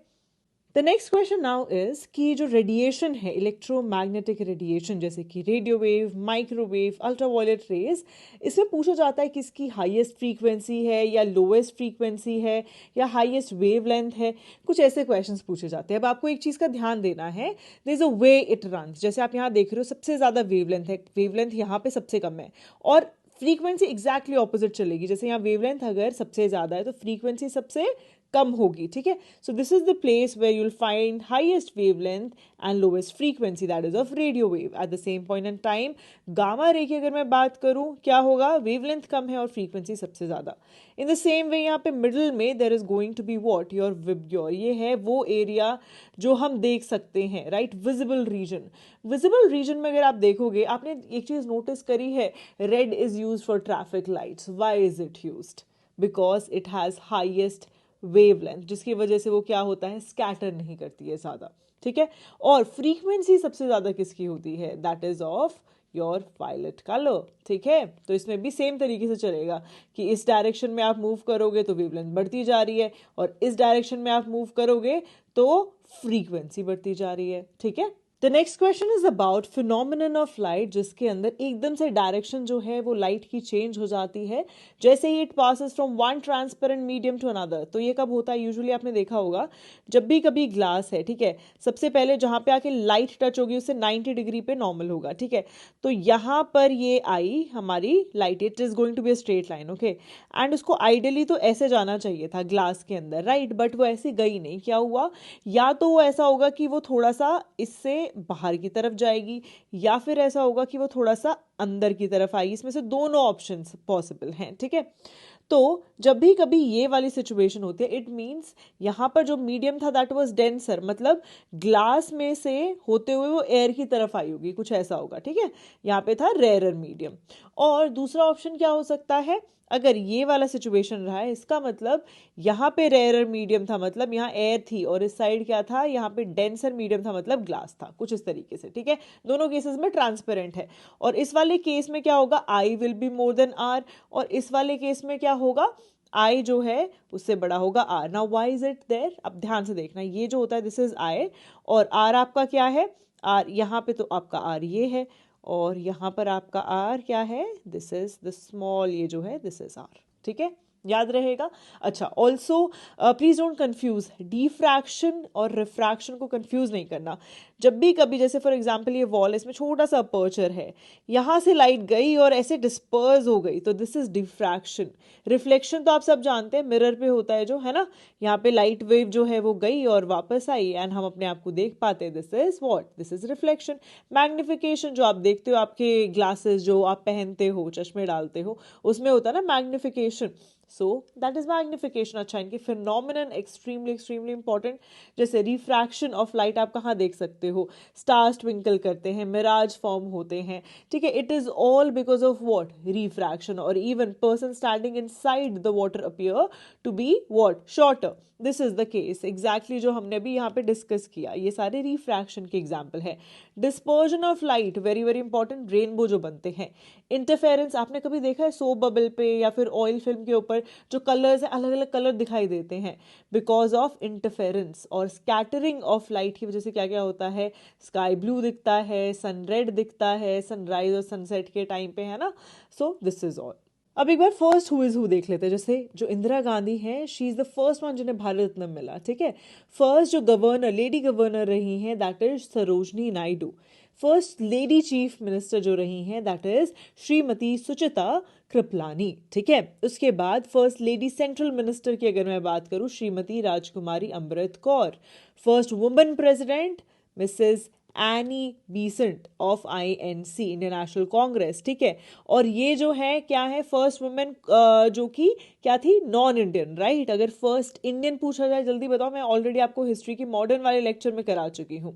The next question now is कि जो रेडिएशन है, इलेक्ट्रोमैग्नेटिक रेडिएशन, जैसे कि radio wave, microwave, ultraviolet rays, इसमें पूछा जाता है कि इसकी हाईएस्ट फ्रीक्वेंसी है या लोएस्ट फ्रीक्वेंसी है या हाईएस्ट वेवलेंथ है, कुछ ऐसे क्वेश्चंस पूछे जाते हैं। अब आपको एक चीज़ का ध्यान देना है, there is a way it runs, जैसे आप यहाँ देख रहे हो सबसे ज़्यादा वेवलेंथ है, वेवलेंथ यहाँ पे सबसे कम है, और फ्रीक्वेंसी एग्जैक्टली ऑपोजिट चलेगी, जैसे यहाँ वेवलेंथ अगर सबसे ज़्यादा है तो फ्रीक्वेंसी सबसे कम होगी, ठीक है। So this is the place where you will find highest wavelength and lowest frequency, that is of radio wave. At the same point in time gamma ray की अगर मैं बात करूं, क्या होगा, वेवलेंथ कम है और फ्रीक्वेंसी सबसे ज़्यादा। इन द सेम वे यहाँ पे मिडल में there is going to be what, your VIBGYOR, ये है वो एरिया जो हम देख सकते हैं, right, visible region. Visible region में अगर आप देखोगे, आपने एक चीज़ नोटिस करी है, red is use for traffic lights, why is it used, because it has highest wavelength, जिसकी वजह से वो क्या होता है, स्कैटर नहीं करती है ज़्यादा, ठीक है। और फ्रीक्वेंसी सबसे ज़्यादा किसकी होती है, that is of your violet colour, ठीक है। तो इसमें भी सेम तरीके से चलेगा कि इस डायरेक्शन में आप मूव करोगे तो वेवलेंथ बढ़ती जा रही है, और इस डायरेक्शन में आप मूव करोगे तो फ्रीक्वेंसी बढ़ती जा रही है, ठीक है। The next question is about phenomenon of light, जिसके अंदर एकदम से डायरेक्शन जो है वो लाइट की चेंज हो जाती है जैसे ही it passes from one transparent medium to another. तो ये कब होता है, यूजुअली आपने देखा होगा जब भी कभी ग्लास है, ठीक है, सबसे पहले जहां पे आके लाइट टच होगी उससे 90 डिग्री पे नॉर्मल होगा, ठीक है। तो यहां पर ये आई हमारी light, it is going to be a straight line, okay, and उसको आइडियली तो ऐसे जाना चाहिए था ग्लास के अंदर, राइट, बट वो ऐसे गई नहीं। क्या हुआ, या तो वो ऐसा होगा कि वो थोड़ा सा इससे बाहर की तरफ जाएगी, या फिर ऐसा होगा कि वो थोड़ा सा अंदर की तरफ आएगी, इसमें से दोनों ऑप्शंस पॉसिबल हैं, ठीक है। तो जब भी कभी ये वाली सिचुएशन होती है, इट मीन्स यहाँ पर जो मीडियम था दैट वाज डेंसर, मतलब ग्लास में से होते हुए वो एयर की तरफ आई होगी, कुछ ऐसा होगा, ठीक है। यहाँ पे था रेयरर मीडियम। और दूसरा ऑप्शन क्या हो सकता है, अगर ये वाला सिचुएशन रहा है, इसका मतलब यहाँ पे रेयरर मीडियम था, मतलब यहाँ एयर थी, और इस साइड क्या था, यहाँ पे डेंसर मीडियम था, मतलब ग्लास था, कुछ इस तरीके से, ठीक है। दोनों केसेस में ट्रांसपेरेंट है। और इस वाले केस में क्या होगा, I will be more than R, और इस वाले केस में क्या होगा, आई जो है उससे बड़ा होगा R. Now why is it there, अब ध्यान से देखना, ये जो होता है दिस इज आई, और आर आपका क्या है, आर यहाँ पे तो आपका आर ये है, और यहाँ पर आपका आर क्या है, दिस इज द स्मॉल, ये जो है दिस इज आर, ठीक है, याद रहेगा। अच्छा, also please don't confuse diffraction और रिफ्रैक्शन को कंफ्यूज नहीं करना। जब भी कभी, जैसे फॉर एग्जांपल ये वॉल, इसमें छोटा सा अपर्चर है, यहाँ से लाइट गई और ऐसे डिस्पर्स हो गई, तो दिस इज डिफ्रैक्शन। रिफ्लेक्शन तो आप सब जानते हैं, मिरर पे होता है जो, है ना, यहाँ पे लाइट वेव जो है वो गई और वापस आई एंड हम अपने आप को देख पाते हैं, this is what, this is reflection. Magnification जो आप देखते हो, आपके ग्लासेस जो आप पहनते हो, चश्मे डालते हो, उसमें होता है ना magnification, so that is magnification. अच्छा, इनके फिनोमिनन एक्सट्रीमली एक्सट्रीमली इंपॉर्टेंट, जैसे रिफ्रैक्शन ऑफ लाइट आप कहाँ देख सकते हो, स्टार्स ट्विंकल करते हैं, मिराज फॉर्म होते हैं, ठीक है, it is all because of what, refraction. और even person standing inside the water appear to be what, shorter, this is the case exactly जो हमने भी यहाँ पे डिस्कस किया, ये सारे रिफ्रैक्शन के एग्जाम्पल है। Dispersion of light, very very important, rainbow जो बनते हैं। इंटरफेरेंस, आपने कभी देखा है सोप बबल पे या फिर ऑयल फिल्म के ऊपर जो कलर्स है, अलग अलग कलर दिखाई देते हैं, बिकॉज ऑफ इंटरफेरेंस। और स्कैटरिंग ऑफ लाइट की वजह से क्या क्या होता है, स्काई ब्लू दिखता है, सन रेड दिखता है, सनराइज और सनसेट के टाइम पे, है ना। सो दिस इज ऑल। अब एक बार फर्स्ट हु इज हु देख लेते हैं। जैसे जो इंदिरा गांधी हैं, she is the first one जिन्हें भारत रत्न मिला, ठीक है। फर्स्ट जो गवर्नर, लेडी गवर्नर रही हैं, that is Sarojini Naidu. First lady chief minister जो रही हैं, दैट इज श्रीमती सुचिता कृपलानी, ठीक है। उसके बाद फर्स्ट लेडी सेंट्रल मिनिस्टर की अगर मैं बात करूं, Shrimati Rajkumari Amrit Kaur. First women president Mrs Annie Besant of INC, Indian National Congress, ठीक है। और ये जो है क्या है, फर्स्ट वुमेन जो कि क्या थी? Non Indian, right? अगर फर्स्ट इंडियन पूछा जाए, जल्दी बताओ, मैं ऑलरेडी आपको हिस्ट्री की मॉडर्न वाले लेक्चर में करा चुकी हूँ।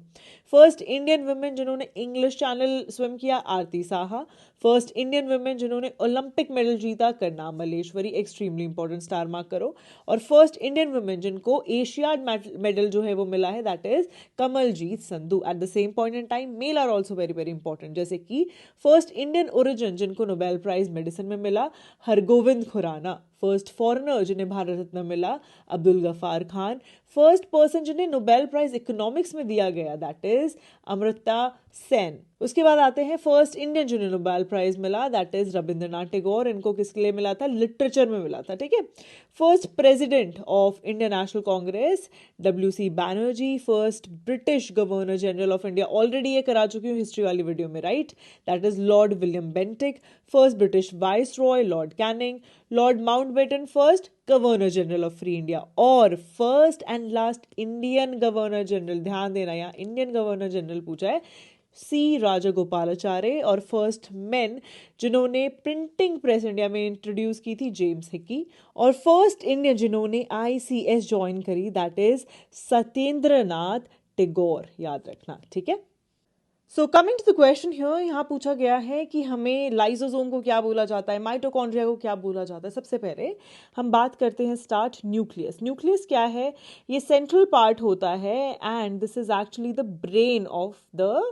फर्स्ट इंडियन वुमेन जिन्होंने इंग्लिश चैनल स्विम किया, Aarti Saha. First Indian women जिन्होंने ओलंपिक मेडल जीता, Karnam Malleswari, extremely important, star mark करो। और फर्स्ट इंडियन वुमेन जिनको एशियाड मेडल जो है वो मिला है, that is Kamaljeet Sandhu. At the same point in time male are also very very important, जैसे कि फर्स्ट इंडियन ओरिजिन जिनको नोबेल प्राइज मेडिसिन में मिला, हरगोविंद खुराना। फर्स्ट फॉरेनर जिन्हें भारत रत्न मिला, अब्दुल गफार खान। फर्स्ट पर्सन जिन्हें नोबेल प्राइज इकोनॉमिक्स में दिया गया, दैट इज अमृता सेन। उसके बाद आते हैं फर्स्ट इंडियन जिन्हें नोबेल प्राइज मिला, दैट इज रविंद्रनाथ टैगोर। इनको किसके लिए मिला था? लिटरेचर में मिला था, ठीक है। First president of Indian National Congress, WC Banerjee. First British governor general of India, already ये करा चुकी हूँ हिस्ट्री वाली वीडियो में, right? That is Lord William Bentinck. First British viceroy, Lord Canning. Lord Mountbatten, first governor general of free India. और first and last Indian governor general, ध्यान देना यहाँ इंडियन गवर्नर जनरल पूछा है, C राजागोपालाचार्य। और फर्स्ट मेन जिन्होंने प्रिंटिंग प्रेस इंडिया में इंट्रोड्यूस की थी, जेम्स हिकी। और फर्स्ट इंडियन जिन्होंने ICS ज्वाइन करी, दैट इज सत्येंद्रनाथ टैगोर, याद रखना, ठीक है। So coming to the question here, यहाँ पूछा गया है कि हमें लाइसोसोम को क्या बोला जाता है, माइटोकॉन्ड्रिया को क्या बोला जाता है। सबसे पहले हम बात करते हैं स्टार्ट न्यूक्लियस। न्यूक्लियस क्या है? ये सेंट्रल पार्ट होता है and this is actually the brain of the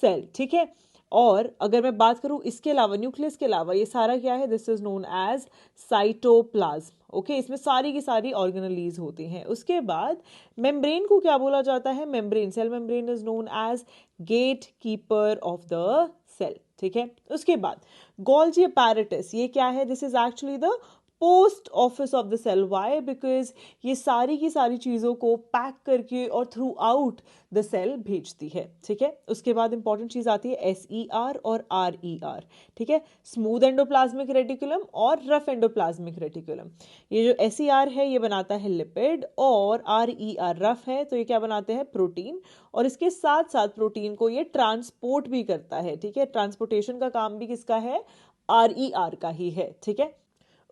cell, ठीक है। और अगर मैं बात करूं इसके अलावा, न्यूक्लियस के अलावा, ये सारा क्या है? This is known as cytoplasm, okay. इसमें सारी की सारी ऑर्गेनेलीज होती हैं। उसके बाद मेम्ब्रेन को क्या बोला जाता है? Membrane, cell membrane is known as gate keeper of the cell, ठीक है। उसके बाद गोल्जी अपैरेटस, ये क्या है? This is actually the post office of the cell. Why? Because ये सारी की सारी चीज़ों को पैक करके और थ्रू आउट द सेल भेजती है, ठीक है। उसके बाद इंपॉर्टेंट चीज़ आती है SER और RER, ठीक है। स्मूथ एंडोप्लाज्मिक रेटिकुलम और रफ एंडोप्लाज्मिक रेटिकुलम। ये जो SER है ये बनाता है लिपिड, और RER रफ है तो ये क्या बनाते हैं? प्रोटीन। और इसके साथ साथ प्रोटीन को ये ट्रांसपोर्ट भी करता है, ठीक है। ट्रांसपोर्टेशन का काम भी किसका है? RER का ही है, ठीक है।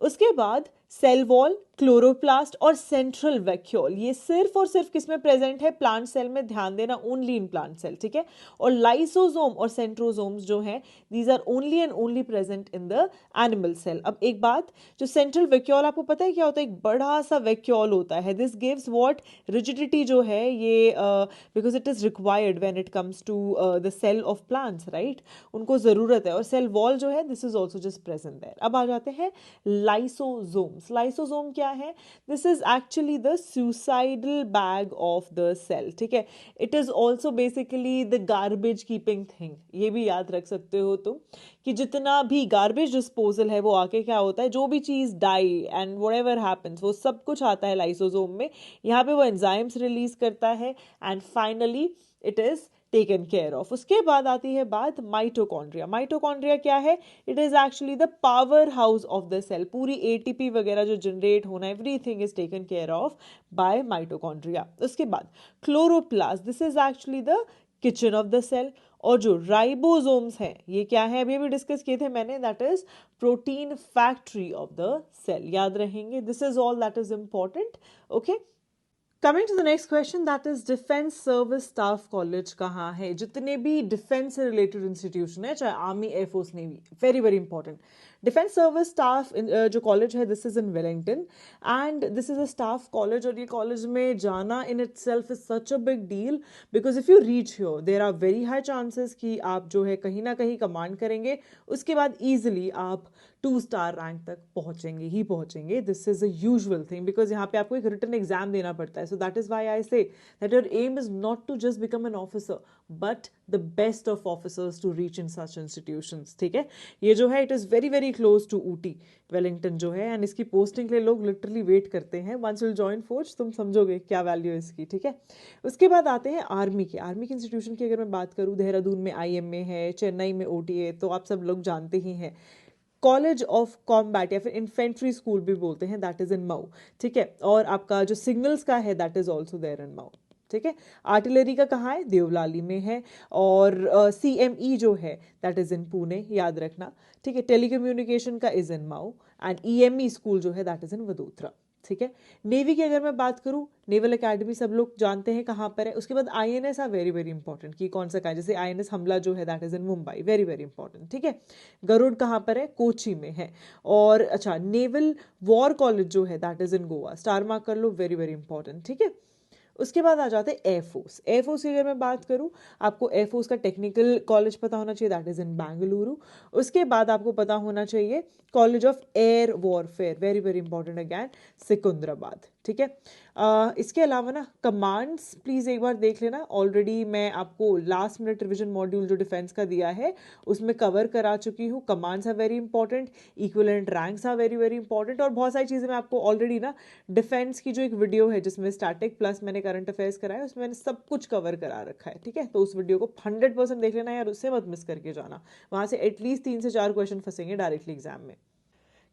उसके बाद सेल वॉल, क्लोरोप्लास्ट और सेंट्रल वैक्यूल, ये सिर्फ और सिर्फ किसमें प्रेजेंट है? प्लांट सेल में, ध्यान देना, ओनली इन प्लांट सेल, ठीक है। और लाइसोसोम और सेंट्रोसोम्स जो हैं, these are only and only present in the animal cell. अब एक बात, जो सेंट्रल वैक्यूल, आपको पता है क्या होता है? एक बड़ा सा वैक्यूल होता है। This gives what? रिजिडिटी जो है ये, because it is required when it comes to the cell of plants, right? उनको जरूरत है। और सेल वॉल जो है, this is also just present there. अब आ जाते हैं लाइसोसोम्स। लाइसोसोम क्या है? This is actually the suicidal bag of the cell, ठीक है। It is also basically the garbage keeping thing. ये भी याद रख सकते हो तुम कि जितना भी गार्बेज डिस्पोजल है वो आके क्या होता है, जो भी चीज डाई एंड व्हाटएवर हैपेंस, वो सब कुछ आता है लाइसोसोम में। यहाँ पे वो एंजाइम्स रिलीज करता है and finally it is taken care of. उसके बाद आती है बात माइटोकॉन्ड्रिया। माइटोकॉन्ड्रिया क्या है? It is actually the power house of the cell. पूरी ATP वगैरह जो जनरेट होना, everything is taken care of by mitochondria. उसके बाद chloroplast, this is actually the kitchen of the cell. और जो राइबोसोम्स हैं, ये क्या है? अभी भी डिस्कस किए थे मैंने, that is protein factory of the cell, याद रहेंगे। This is all that is important, okay. Coming to the next question, that is defence service staff college कहाँ है? जितने भी डिफेंस से रिलेटेड इंस्टीट्यूशन है, चाहे army, air force, navy, very very important. Defence service staff जो कॉलेज है, this is in Wellington and this is a staff college. और ये कॉलेज में जाना in itself is such a big deal, because if you reach here there are very high chances कि आप जो है कहीं ना कहीं कमांड करेंगे। उसके बाद ईजिली आप 2 स्टार रैंक तक पहुंचेंगे ही पहुंचेंगे। This is a usual thing, because यहाँ पे आपको एक रिटन एग्जाम देना पड़ता है। So that is why I say that your aim is not to just become an officer but the best of officers to reach in such institutions, ठीक है। ये जो है it is very very close to Ooty, Wellington जो है, एंड इसकी पोस्टिंग के लिए लोग लिटरली वेट करते हैं। वंस विल जॉइन फोर्स, तुम समझोगे क्या वैल्यू है इसकी, ठीक है। उसके बाद आते हैं आर्मी के। आर्मी के इंस्टीट्यूशन की अगर मैं बात करूँ, देहरादून में IMA है, चेन्नई में OTA, तो आप सब लोग जानते ही हैं। कॉलेज ऑफ कॉम्बैट या फिर इन्फेंट्री स्कूल भी बोलते हैं, दैट इज इन मऊ, ठीक है। और आपका जो सिग्नल्स का है, that is also there in Mhow. ठीक है। आर्टिलरी का कहाँ है, देवलाली में है। और CME जो है दैट इज इन पुणे, याद रखना, ठीक है। टेलीकम्युनिकेशन का इज इन माऊ, एंड EME स्कूल जो है दैट इज इन वडोदरा, ठीक है। नेवी की अगर मैं बात करूं, नेवल एकेडमी सब लोग जानते हैं कहाँ पर है। उसके बाद INS are very very important, कि कौन सा का, जैसे INS हमला जो है that is in Mumbai, very very important, ठीक है। गरुड़ कहाँ पर है, कोची में है। और अच्छा, नेवल वॉर कॉलेज जो है that is in Goa, star mark कर लो, वेरी वेरी इंपॉर्टेंट, ठीक है। उसके बाद आ जाते हैं एयरफोर्स। एयरफोर्स की अगर मैं बात करूं, आपको एयरफोर्स का टेक्निकल कॉलेज पता होना चाहिए, दैट इज इन बेंगलुरु। उसके बाद आपको पता होना चाहिए college of air warfare, very very important again, Secunderabad, ठीक है। इसके अलावा ना कमांड्स प्लीज एक बार देख लेना, ऑलरेडी मैं आपको लास्ट मिनट रिविजन मॉड्यूल जो डिफेंस का दिया है उसमें कवर करा चुकी हूँ। Commands are very important, equivalent ranks are very very important, और बहुत सारी चीजें मैं आपको ऑलरेडी ना डिफेंस की जो एक वीडियो है जिसमें स्टैटिक प्लस मैंने करंट अफेयर्स कराया, उसमें मैंने सब कुछ कवर करा रखा है, ठीक है। तो उस वीडियो को 100% देख लेना यार, उससे मत मिस करके जाना, वहां से एटलीस्ट 3 से 4 क्वेश्चन फंसेंगे डायरेक्टली एग्जाम में।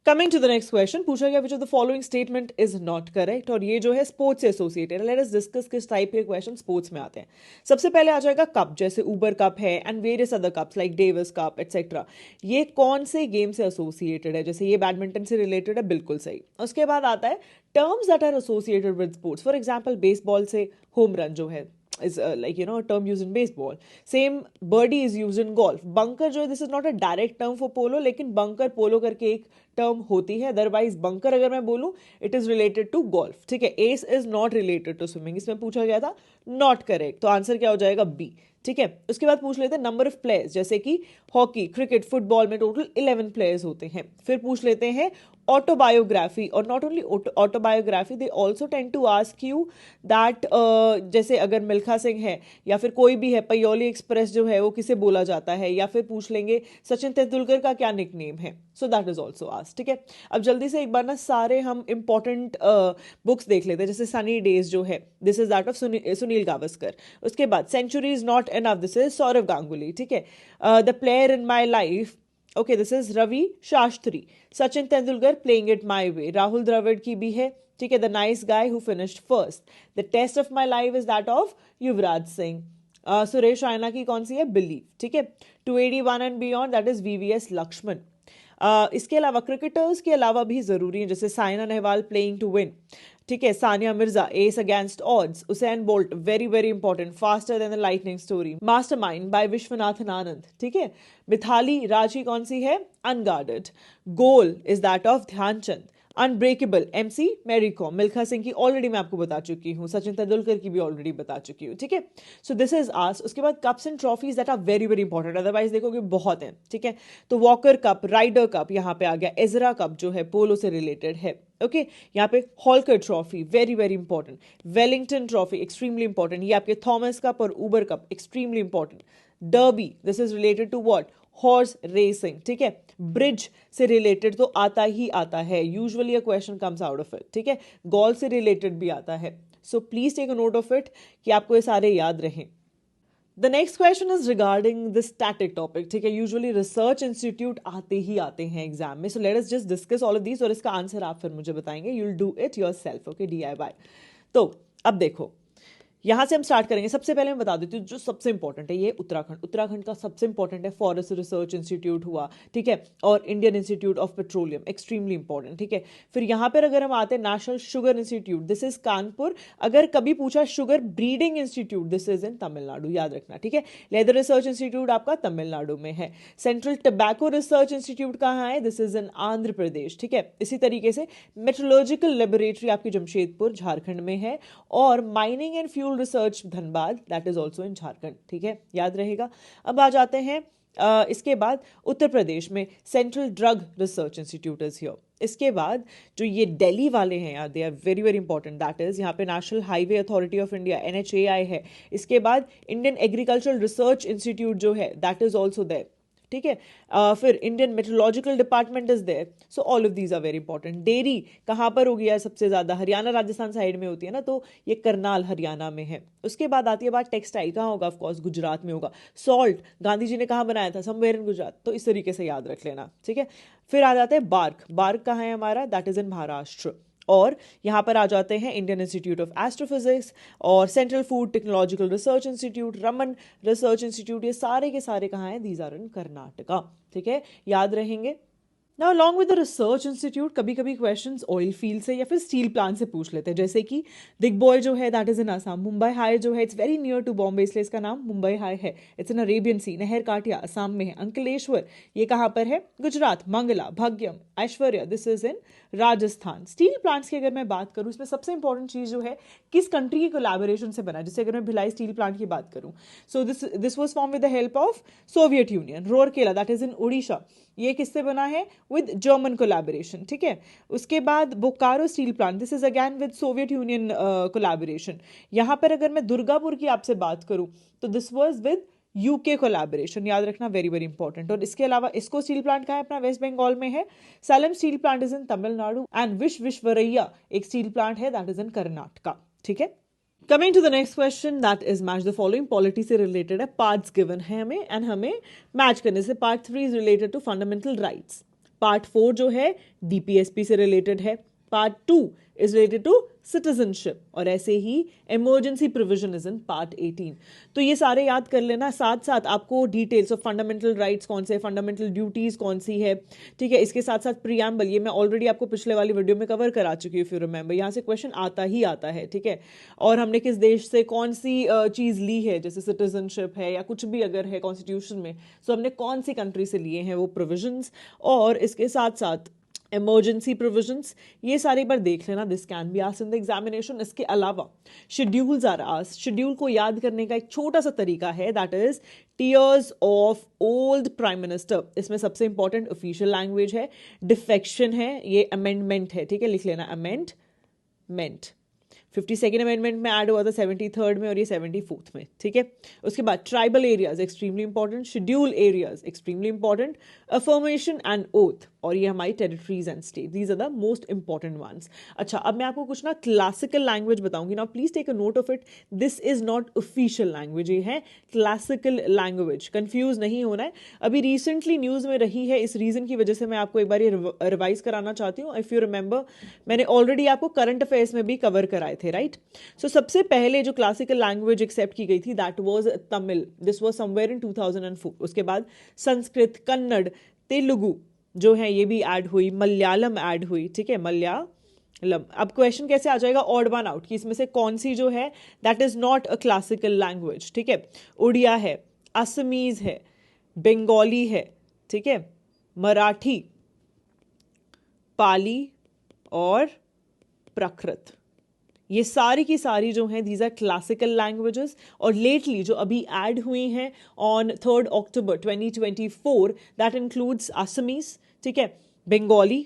Coming to the next question, पूछा गया which of the following statement is not correct, और ये जो है स्पोर्ट्स से एसोसिएटेड है। लेट अस डिस्कस किस टाइप के क्वेश्चन स्पोर्ट्स में आते हैं। सबसे पहले आ जाएगा कप, जैसे उबर कप है and various other cups like Davis cup etcetera. ये कौन से गेम से एसोसिएटेड है, जैसे ये बैडमिंटन से रिलेटेड है, बिल्कुल सही। उसके बाद आता है terms that are associated with sports, for example baseball से होम रन जो है is like you know a term used in baseball. Same birdie is used in golf. Bunker जो है this is not a direct term for polo, लेकिन bunker polo करके एक टर्म होती है। अदरवाइज बंकर अगर मैं बोलूं it is related to golf, ठीक है। Ace is not related to swimming, इसमें पूछा गया था, नॉट करेक्ट, तो आंसर क्या हो जाएगा, बी, ठीक है। उसके बाद पूछ लेते हैं नंबर ऑफ प्लेयर्स, जैसे कि हॉकी, क्रिकेट, फुटबॉल में टोटल 11 प्लेयर्स होते हैं। फिर पूछ लेते हैं ऑटोबायोग्राफी, और not only autobiography, they also tend to ask you that, जैसे अगर मिल्खा सिंह है या फिर कोई भी है, पयोली एक्सप्रेस जो है वो किसे बोला जाता है, या फिर पूछ लेंगे सचिन तेंदुलकर का क्या निकनेम है, so that is also ask, ठीक है। अब जल्दी से एक बार ना सारे हम इंपॉर्टेंट बुक्स देख लेते हैं, जैसे सनी डेज जो है this is that of Sunil Gavaskar. उसके बाद century is not enough, this is Sourav Ganguly, ठीक है। The player in my life, okay, this is Ravi Shastri. Sachin Tendulkar, playing it my way, Rahul Dravid की भी है, ठीक है। The nice guy who finished first. The test of my life is that of Yuvraj Singh. Suresh Raina की कौन सी है, बिलीव, ठीक है। 281 and beyond, that is VVS Laxman. इसके अलावा क्रिकेटर्स के अलावा भी जरूरी है, जैसे Saina Nehwal, playing to win, ठीक है। Sania Mirza, ace against odds. Usain Bolt, very very important, faster than the lightning story. Mastermind by Viswanathan Anand, ठीक है। मिथाली राज की कौन सी है, unguarded. Goal is that of Dhyanchand. Unbreakable, MC Mary Kom. Milkha Singh की ऑलरेडी मैं आपको बता चुकी हूँ, सचिन तेंदुलकर की भी ऑलरेडी बता चुकी हूँ, ठीक है। So this is ace. उसके बाद cups and trophies that are very very important, otherwise देखोगे बहुत हैं, ठीक है। तो वॉकर कप, राइडर कप यहाँ पे आ गया, एजरा कप जो है पोलो से रिलेटेड है, ओके। यहाँ पे Holkar trophy, very very important. Wellington trophy, extremely important. ये आपके थॉमस कप और Uber cup, extremely important. Derby, this is related to what, horse racing, ठीक है। ब्रिज से रिलेटेड तो आता ही आता है, usually a question comes out of it, ठीक है। गोल से रिलेटेड भी आता है, so please take a note of it कि आपको ये सारे याद रहें। The next question is regarding the static topic, ठीक है। यूजुअली रिसर्च इंस्टीट्यूट आते ही आते हैं एग्जाम में, so let us just discuss all of these, और इसका आंसर आप फिर मुझे बताएंगे, you will do it yourself, okay, DIY। तो अब देखो, यहां से हम स्टार्ट करेंगे। सबसे पहले मैं बता देती हूँ जो सबसे इंपॉर्टेंट है, ये उत्तराखंड का सबसे इंपॉर्टेंट है। फॉरेस्ट रिसर्च इंस्टीट्यूट हुआ, ठीक है, और Indian institute of petroleum, extremely important, ठीक है। फिर यहाँ पर अगर हम आते हैं national sugar institute, this is Kanpur. अगर कभी पूछा sugar breeding institute, this is in Tamil Nadu, याद रखना, ठीक है। लेदर रिसर्च इंस्टीट्यूट आपका तमिलनाडु में है। सेंट्रल टबैको रिसर्च इंस्टीट्यूट कहाँ है, दिस इज इन आंध्र प्रदेश, ठीक है। इसी तरीके से मेट्रोलॉजिकल लेबोरेटरी आपकी जमशेदपुर झारखंड में है, और mining and fuel research Dhanbad, that is also in Jharkhand, ठीक है, याद रहेगा। अब आ जाते हैं इसके बाद उत्तर प्रदेश में central drug research institute is here. इसके बाद जो ये दिल्ली वाले हैं यार, they are very very important, that is यहाँ पे national highway authority of India, NHAI है। इसके बाद इंडियन एग्रीकल्चरल रिसर्च इंस्टीट्यूट जो है दैट इज ऑल्सो देयर, ठीक है। फिर Indian meteorological department is there, so all of these are very important. Dairy कहाँ पर होगी यार सबसे ज्यादा, हरियाणा राजस्थान साइड में होती है ना, तो ये करनाल हरियाणा में है। उसके बाद आती है बात टेक्सटाइल, कहाँ होगा, ऑफकोर्स गुजरात में होगा। सॉल्ट गांधी जी ने कहाँ बनाया था, समवेयर इन गुजरात, तो इस तरीके से याद रख लेना, ठीक है। फिर आ जाते हैं बार्क कहाँ है हमारा, दैट इज इन महाराष्ट्र। और यहाँ पर आ जाते हैं इंडियन इंस्टीट्यूट ऑफ एस्ट्रोफिजिक्स और central food technological research institute, Raman research institute, ये सारे के सारे कहाँ हैं? These are in Karnataka. ठीक है, याद रहेंगे। Now along with the research institute कभी कभी क्वेश्चंस ऑयल फील्ड से या फिर स्टील प्लांट से पूछ लेते हैं, जैसे कि दिग्बोय जो है that is in Assam, Mumbai high जो है it's very near to Bombay, इसलिए इसका नाम मुंबई हाई है, it's in Arabian sea. Naharkatiya Assam में है। अंकलेश्वर ये कहाँ पर है? Gujarat. Mangala, Bhagyam, Aishwarya this is in Rajasthan. Steel plants की अगर मैं बात करूँ, इसमें सबसे इंपॉर्टेंट चीज जो है किस कंट्री की कोलैबोरेशन से बना, जैसे अगर मैं भिलाई स्टील प्लांट की बात करूँ, so this was form with the help of Soviet Union. Rourkela that is in Orissa, ये किससे बना है? With German collaboration. ठीक है, उसके बाद Bokaro steel plant, this is again with Soviet Union collaboration. यहां पर अगर मैं दुर्गापुर की आपसे बात करूं तो this was with UK collaboration, याद रखना, वेरी वेरी इंपॉर्टेंट। और इसके अलावा इसको स्टील प्लांट कहाँ है? अपना वेस्ट बंगाल में है। Salem steel plant is in Tamil Nadu and Visvesvaraya एक स्टील प्लांट है दैट इज इन कर्नाटका। ठीक है, coming to the next question that is match the following, polity से रिलेटेड है, पार्ट्स गिवन है हमें एंड हमें मैच करने से। Part 3 is related to fundamental rights, part 4 जो है डीपीएसपी से रिलेटेड है, part 2 is related to citizenship, और ऐसे ही emergency provision is in part 18। तो ये सारे याद कर लेना, साथ साथ आपको डिटेल्स ऑफ फंडामेंटल राइट्स कौन से, फंडामेंटल ड्यूटीज कौन सी है। ठीक है, इसके साथ साथ प्रियम्बल, ये मैं ऑलरेडी आपको पिछले वाली वीडियो में कवर करा चुकी हूँ, इफ यू रिमेंबर, यहाँ से क्वेश्चन आता ही आता है। ठीक है, और हमने किस देश से कौन सी चीज ली है, जैसे सिटीजनशिप है या कुछ भी अगर है कॉन्स्टिट्यूशन में, सो हमने कौन सी कंट्री से लिए हैं वो प्रोविजंस, और इसके साथ साथ इमरजेंसी प्रोविजंस, ये सारे बार देख लेना, this can be asked in the examination. इसके अलावा शेड्यूल्स आर आस्क्ड, शेड्यूल को याद करने का एक छोटा सा तरीका है, that is tears of old prime minister. इसमें सबसे इंपॉर्टेंट ऑफिशियल लैंग्वेज है, डिफेक्शन है, ये अमेंडमेंट है। ठीक है, लिख लेना अमेंडमेंट। 52nd अमेंडमेंट में ऐड हुआ था 73rd में, और ये 74th में। ठीक है, उसके बाद tribal areas extremely important, schedule areas extremely important, affirmation and oath, और ये हमारी territories and state, these are the most important ones. अच्छा, अब मैं आपको कुछ ना क्लासिकल लैंग्वेज बताऊंगी ना, please take a note of it, this is not official language, ये है क्लासिकल लैंग्वेज, कंफ्यूज नहीं होना है। अभी रिसेंटली न्यूज में रही है, इस रीजन की वजह से मैं आपको एक बार ये रिवाइज कराना चाहती हूँ। इफ यू रिमेंबर, मैंने ऑलरेडी आपको करंट अफेयर्स में भी कवर कराए थे, राइट? सो सबसे पहले जो क्लासिकल लैंग्वेज एक्सेप्ट की गई थी that was Tamil, this was somewhere in 2004। उसके बाद संस्कृत, कन्नड़, तेलुगु जो है ये भी ऐड हुई, मलयालम ऐड हुई। ठीक है, मलयालम। अब क्वेश्चन कैसे आ जाएगा ऑड वन आउट, कि इसमें से कौन सी जो है that is not a classical language. ठीक है, उड़िया है, असमीज है, बंगाली है, ठीक है, मराठी, पाली और प्राकृत, ये सारी की सारी जो हैं दीज आर क्लासिकल लैंग्वेजेस। और लेटली जो अभी ऐड हुई हैं on 3rd October 2024 that includes Assamese, ठीक है, बंगाली,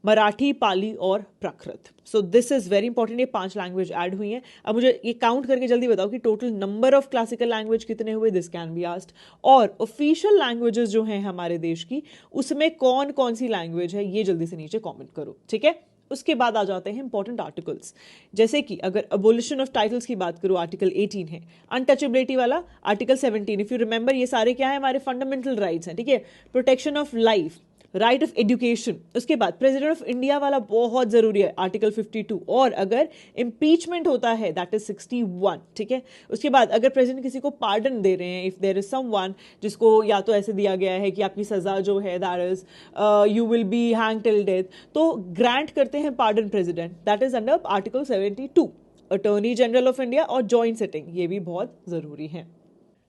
मराठी, पाली और Prakrit. So this is very important, ये 5 लैंग्वेज ऐड हुई हैं। अब मुझे ये काउंट करके जल्दी बताओ कि total number of classical language कितने हुए, दिस कैन बी आस्क्ड। और ऑफिशियल लैंग्वेजेस जो हैं हमारे देश की, उसमें कौन कौन सी लैंग्वेज है, ये जल्दी से नीचे कॉमेंट करो। ठीक है, उसके बाद आ जाते हैं इंपॉर्टेंट आर्टिकल्स, जैसे कि अगर अबोलिशन ऑफ टाइटल्स की बात करूं, आर्टिकल 18 है, अनटचेबिलिटी वाला आर्टिकल 17। इफ यू रिमेंबर, ये सारे क्या है, हमारे फंडामेंटल राइट्स हैं। ठीक है, protection of life, right of education. उसके बाद प्रेसिडेंट ऑफ इंडिया वाला बहुत जरूरी है, आर्टिकल 52। और अगर इम्पीचमेंट होता है दैट इज 61। ठीक है, उसके बाद अगर प्रेसिडेंट किसी को पार्डन दे रहे हैं, इफ देयर इज समवन जिसको या तो ऐसे दिया गया है कि आपकी सजा जो है that is you will be hang till death, तो ग्रांट करते हैं pardon president, that is under article 72। Attorney general of India और जॉइंट सिटिंग, ये भी बहुत जरूरी है।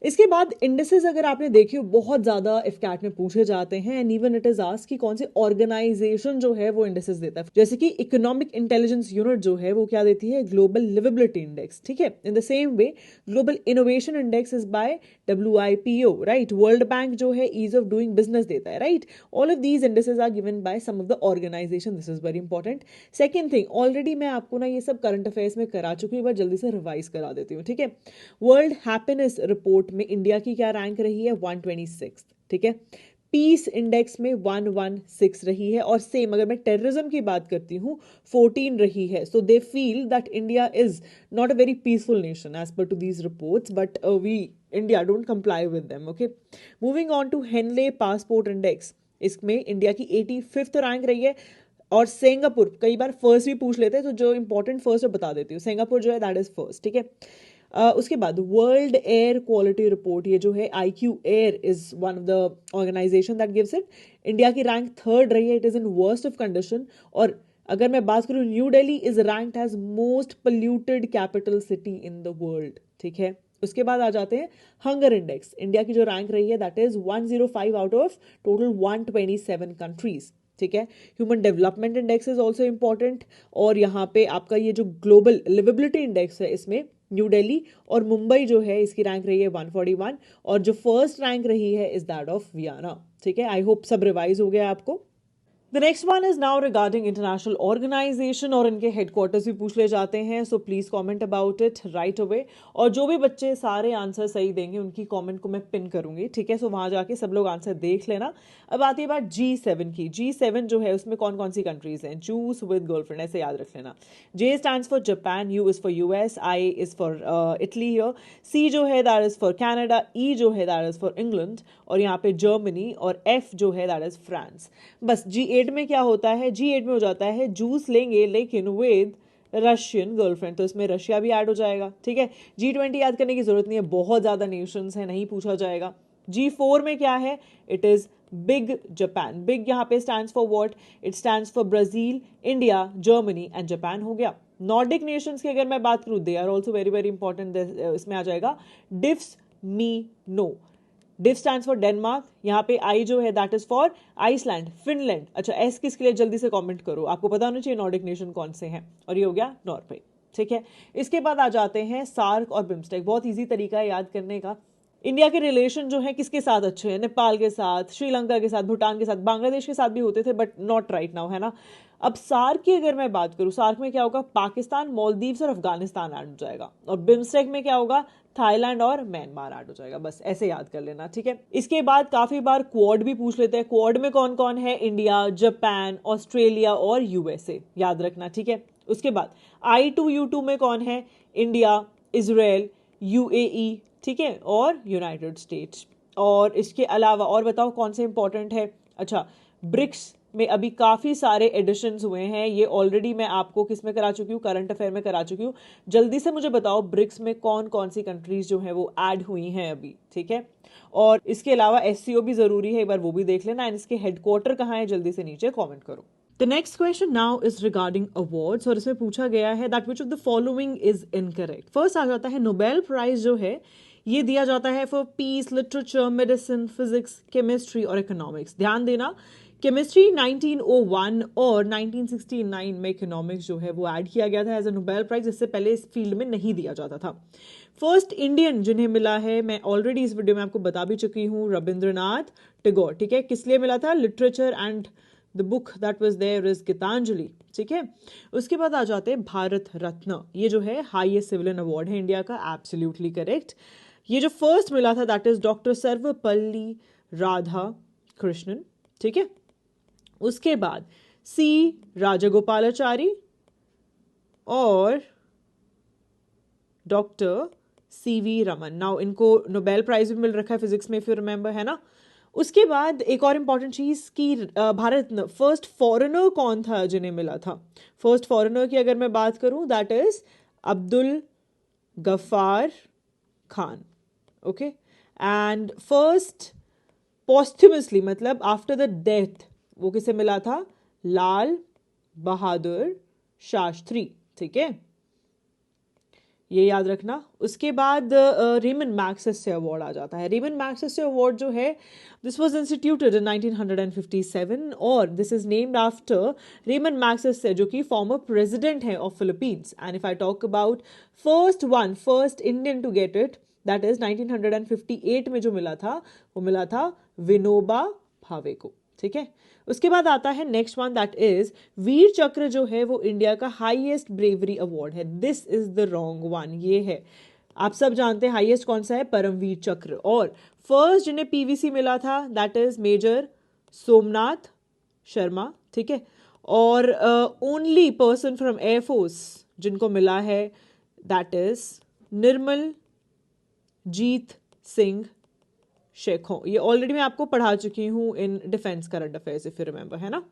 इसके बाद इंडेसेस अगर आपने देखे बहुत ज्यादा इफकैट में पूछे जाते हैं, and even it is asked कि कौन सी ऑर्गेनाइजेशन जो है वो इंडेसेस देता है, जैसे कि इकोनॉमिक इंटेलिजेंस यूनिट जो है वो क्या देती है, ग्लोबल लिवेबिलिटी इंडेक्स। ठीक है, in the same way global innovation index is by WIPO, right? World bank जो है ईज ऑफ डूइंग बिजनेस देता है, right? All of these indices are given by some of the organisation, this is very important. Second thing, already मैं आपको ना ये सब करंट अफेयर्स में करा चुकी हूँ, एक बार जल्दी से रिवाइज करा देती हूँ। ठीक है, वर्ल्ड हैप्पीनेस रिपोर्ट में इंडिया की क्या रैंक रही है, 126। ठीक है, पीस इंडेक्स में 116 रही है, और सेम अगर मैं टेररिज्म की बात करती हूं 14 रही है। So they feel that India is not a very peaceful nation as per to these reports, but we India don't comply with them. Okay, moving on to Henley passport index, इसमें इंडिया की 85th रैंक रही है। और सिंगापुर कई बार फर्स्ट भी पूछ लेते हैं, तो जो इंपॉर्टेंट फर्स्ट है बता देती हूँ। सिंगापुर जो है दैट इज फर्स्ट, ठीक है। उसके बाद वर्ल्ड एयर क्वालिटी रिपोर्ट, ये जो है IQ air is one of the organisation that gives it. India की रैंक थर्ड रही है, it is in worst of condition. और अगर मैं बात करूँ, new Delhi is ranked as most polluted capital city in the world, ठीक है। उसके बाद आ जाते हैं हंगर इंडेक्स। इंडिया की जो रैंक रही है that is 105 out of total 127 countries, ठीक है। Human development index is also important. और यहाँ पे आपका ये जो ग्लोबल लिवेबिलिटी इंडेक्स है, इसमें न्यू दिल्ली और मुंबई जो है इसकी रैंक रही है 141, और जो फर्स्ट रैंक रही है इज दैट ऑफ वियना, ठीक है। आई होप सब रिवाइज हो गया आपको। The next one is now regarding international organization, और इनके हेडक्वार्टर्स भी पूछ ले जाते हैं, so please comment about it right away. और जो भी बच्चे सारे आंसर सही देंगे उनकी कमेंट को मैं पिन करूंगी, ठीक है। सो वहां जाके सब लोग आंसर देख लेना। अब आती है बात G7 की। G7 जो है उसमें कौन कौन सी कंट्रीज हैं? जूस विद गर्लफ्रेंड, ऐसे याद रख लेना। J stands for Japan, U is for US, I is for Italy here, C जो है that is for Canada, E जो है दैट इज फॉर इंग्लैंड, और यहाँ पे जर्मनी, और F जो है दैट इज फ्रांस। बस G8 में क्या होता है? G8 में हो जाता है जूस लेंगे लेकिन विद रशियन गर्लफ्रेंड, तो इसमें रशिया भी ऐड हो जाएगा, ठीक है। G20 याद करने की जरूरत नहीं है, बहुत ज्यादा नेशंस है, नहीं पूछा जाएगा। G4 में क्या है? It is BIG Japan. BIG यहाँ पे stands for what? It stands for Brazil, India, Germany and Japan हो गया। नॉर्डिक नेशंस की अगर मैं बात करूँ, they are also very very important. इसमें आ जाएगा DIFS me no. DIF stands for Denmark, यहाँ पे आई जो है that is for Iceland, Finland. अच्छा, एस किसके लिए? जल्दी से कमेंट करो, आपको पता होना चाहिए नॉर्डिक नेशन कौन से हैं। और ये हो गया नॉर्वे, ठीक है। इसके बाद आ जाते हैं सार्क और बिम्स्टेक। बहुत इजी तरीका है याद करने का। इंडिया के रिलेशन जो है किसके साथ अच्छे हैं? नेपाल के साथ, श्रीलंका के साथ, भूटान के साथ, बांग्लादेश के साथ भी होते थे बट नॉट राइट नाउ, है ना। अब सार्क की अगर मैं बात करूं, सार्क में क्या होगा? पाकिस्तान, मालदीव्स और अफगानिस्तान ऐड हो जाएगा। और बिम्स्टेक में क्या होगा? थाईलैंड और म्यांमार ऐड हो जाएगा। बस ऐसे याद कर लेना, ठीक है। इसके बाद काफी बार क्वाड भी पूछ लेते हैं। क्वाड में कौन कौन है? इंडिया, जापान, ऑस्ट्रेलिया और USA, याद रखना, ठीक है। उसके बाद I2U2 में कौन है? इंडिया, इजराइल, UAE, ठीक है, और यूनाइटेड स्टेट्स। और इसके अलावा और बताओ कौन से इंपॉर्टेंट है? अच्छा, ब्रिक्स में अभी काफी सारे एडिशंस हुए हैं। ये ऑलरेडी मैं आपको किस में करा चुकी हूँ? करंट अफेयर में करा चुकी हूँ। जल्दी से मुझे बताओ ब्रिक्स में कौन कौन सी कंट्रीज जो है वो ऐड हुई हैं अभी, ठीक है। और इसके अलावा SCO भी जरूरी है, एक बार वो भी देख लेना। एंड इसके हेडक्वार्टर कहाँ है? जल्दी से नीचे कॉमेंट करो। The next question now is regarding awards, और इसमें पूछा गया है that which of the following is incorrect. First आ जाता है नोबेल प्राइज जो है ये दिया जाता है for piece, literature, medicine, physics, chemistry और इकोनॉमिक्स। ध्यान देना, केमिस्ट्री 1901 और 1969 में इकोनॉमिक्स जो है वो ऐड किया गया था एज अ नोबेल प्राइज। इससे पहले इस फील्ड में नहीं दिया जाता था। फर्स्ट इंडियन जिन्हें मिला है, मैं ऑलरेडी इस वीडियो में आपको बता भी चुकी हूँ, रविंद्रनाथ टैगोर, ठीक है। किस लिए मिला था? Literature, and the book that was there is Gitanjali, ठीक है। उसके बाद आ जाते हैं भारत रत्न। ये जो है हाईएस्ट सिविलियन अवार्ड है इंडिया का, एब्सोल्युटली करेक्ट। ये जो फर्स्ट मिला था that is doctor Sarvepalli Radha Krishnan, ठीक है। उसके बाद C राजगोपालाचारी और डॉक्टर CV रमन। नाउ इनको नोबेल प्राइज भी मिल रखा है फिजिक्स में, इफ यू रिमेंबर, है ना। उसके बाद एक और इंपॉर्टेंट चीज की भारत फर्स्ट फॉरेनर कौन था जिन्हें मिला था? फर्स्ट फॉरेनर की अगर मैं बात करूं that is Abdul Ghaffar Khan, okay. And first posthumously, मतलब आफ्टर द डेथ, वो किसे मिला था? लाल बहादुर शास्त्री, ठीक है, ये याद रखना। उसके बाद रेमन मैग्सेसे अवार्ड आ जाता है। रेमन मैग्सेसे अवार्ड जो है दिस वाज इंस्टीट्यूटेड इन 1957 और this is named after Ramon Magsaysay जो कि फॉर्मर प्रेसिडेंट है of Philippines. And if I talk about first Indian to get it, that is 1958 में जो मिला था वो मिला था विनोबा भावे को, ठीक है। उसके बाद आता है नेक्स्ट वन दैट इज वीर चक्र जो है वो इंडिया का हाईएस्ट ब्रेवरी अवार्ड है। This is the wrong one, ये है, आप सब जानते हैं हाईएस्ट कौन सा है? परमवीर चक्र। और फर्स्ट जिन्हें PVC मिला था that is major Somnath Sharma, ठीक है। और ओनली पर्सन फ्रॉम एयरफोर्स जिनको मिला है दैट इज निर्मल जीत सिंह शेखों। ये ऑलरेडी मैं आपको पढ़ा चुकी हूँ in defence current affairs, if you remember, है ना।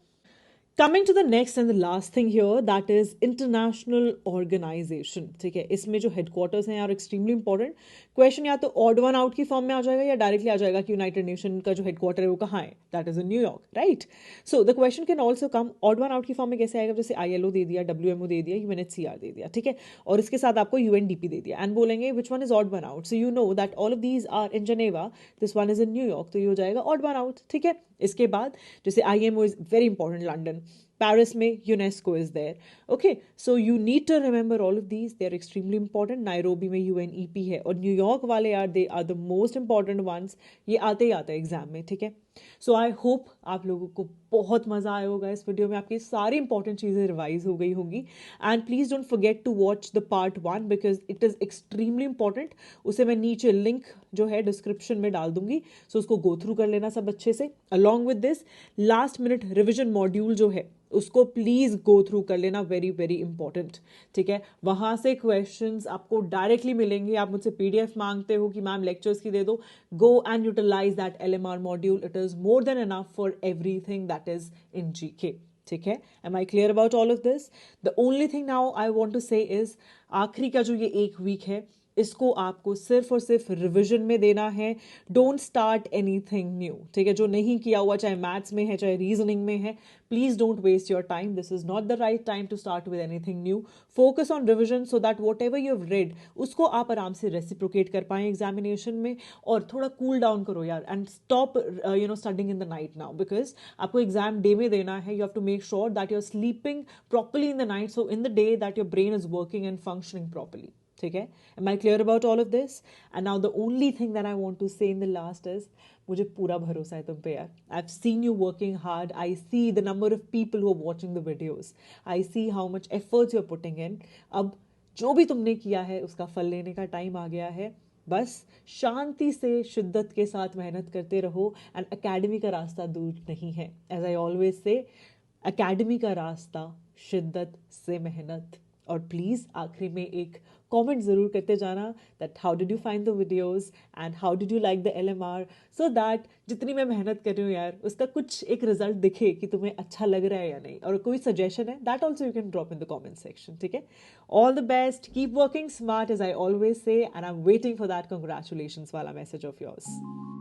Coming to the next and the last thing here, that is international organization. ठीक है, इसमें जो headquarters हैं यार extremely important. Question या तो odd one out की form में आ जाएगा या directly आ जाएगा कि United Nation का जो headquarter है वो कहाँ है? That is in New York, right? So the question can also come odd one out की form में कैसे आएगा? जैसे ILO दे दिया, WMO दे दिया, UNHCR दे दिया, ठीक है? और इसके साथ आपको UNDP दे दिया and बोलेंगे which one is odd one out? So you know that all of these are in Geneva. This one is in New York, तो ये हो जाएगा odd one out, ठीक है? इसके बाद जैसे IMO is very important, London. Paris में UNESCO is there. Okay, so you need to remember all of these. They are extremely important. Nairobi में UNEP है और न्यूयॉर्क वाले यार they are the most important ones. ये आते ही आता है एग्जाम में, ठीक है? सो आई होप आप लोगों को बहुत मज़ा आया होगा इस वीडियो में, आपकी सारी इंपॉर्टेंट चीज़ें रिवाइज हो गई होंगी. And please don't forget to watch the part 1 because it is extremely important. उसे मैं नीचे लिंक जो है डिस्क्रिप्शन में डाल दूंगी, सो उसको गो थ्रू कर लेना सब अच्छे से. Along with this last minute revision module जो है उसको प्लीज़ गो थ्रू कर लेना, वेरी वेरी इंपॉर्टेंट, ठीक है? वहाँ से क्वेश्चंस आपको डायरेक्टली मिलेंगे. आप मुझसे PDF मांगते हो कि मैम लेक्चर्स की दे दो, go and utilize that LMR module. It is more than enough for everything that is in GK. ठीक है? Am I clear about all of this? The only thing now I want to say is आखिरी का जो ये एक वीक है इसको आपको सिर्फ और सिर्फ रिविजन में देना है. डोंट स्टार्ट एनीथिंग न्यू, ठीक है? जो नहीं किया हुआ, चाहे मैथ्स में है चाहे रीजनिंग में है, please don't waste your time. This is not the right time to start with anything new. Focus on revision so that whatever you have read उसको आप आराम से रेसिप्रोकेट कर पाएं एग्जामिनेशन में. और थोड़ा कूल डाउन करो यार and stop studying in the night now because आपको एग्जाम डे में देना है. You have to make sure that you are sleeping properly in the night, so in the day that your brain is working and functioning properly. ठीक है? Am I clear about all of this? And now the only thing that I want to say in the last is मुझे पूरा भरोसा है तुम पे यार. I've seen you working hard. I see the number of people who are watching the videos. I see how much efforts you're putting in. अब जो भी तुमने किया है उसका फल लेने का टाइम आ गया है. बस शांति से शिद्दत के साथ मेहनत करते रहो. एंड एकेडमी का रास्ता दूर नहीं है. As I always say, academy का रास्ता शिद्दत से मेहनत. और प्लीज़ आखिरी में एक कमेंट ज़रूर करते जाना that how did you find the videos and how did you like the LMR, so that जितनी मैं मेहनत कर रही हूँ यार उसका कुछ एक रिजल्ट दिखे कि तुम्हें अच्छा लग रहा है या नहीं. और कोई सजेशन है that also you can drop in the comment section. ठीक है? All the best, keep working smart as I always say, and I am waiting for that congratulations वाला मैसेज ऑफ योर्स.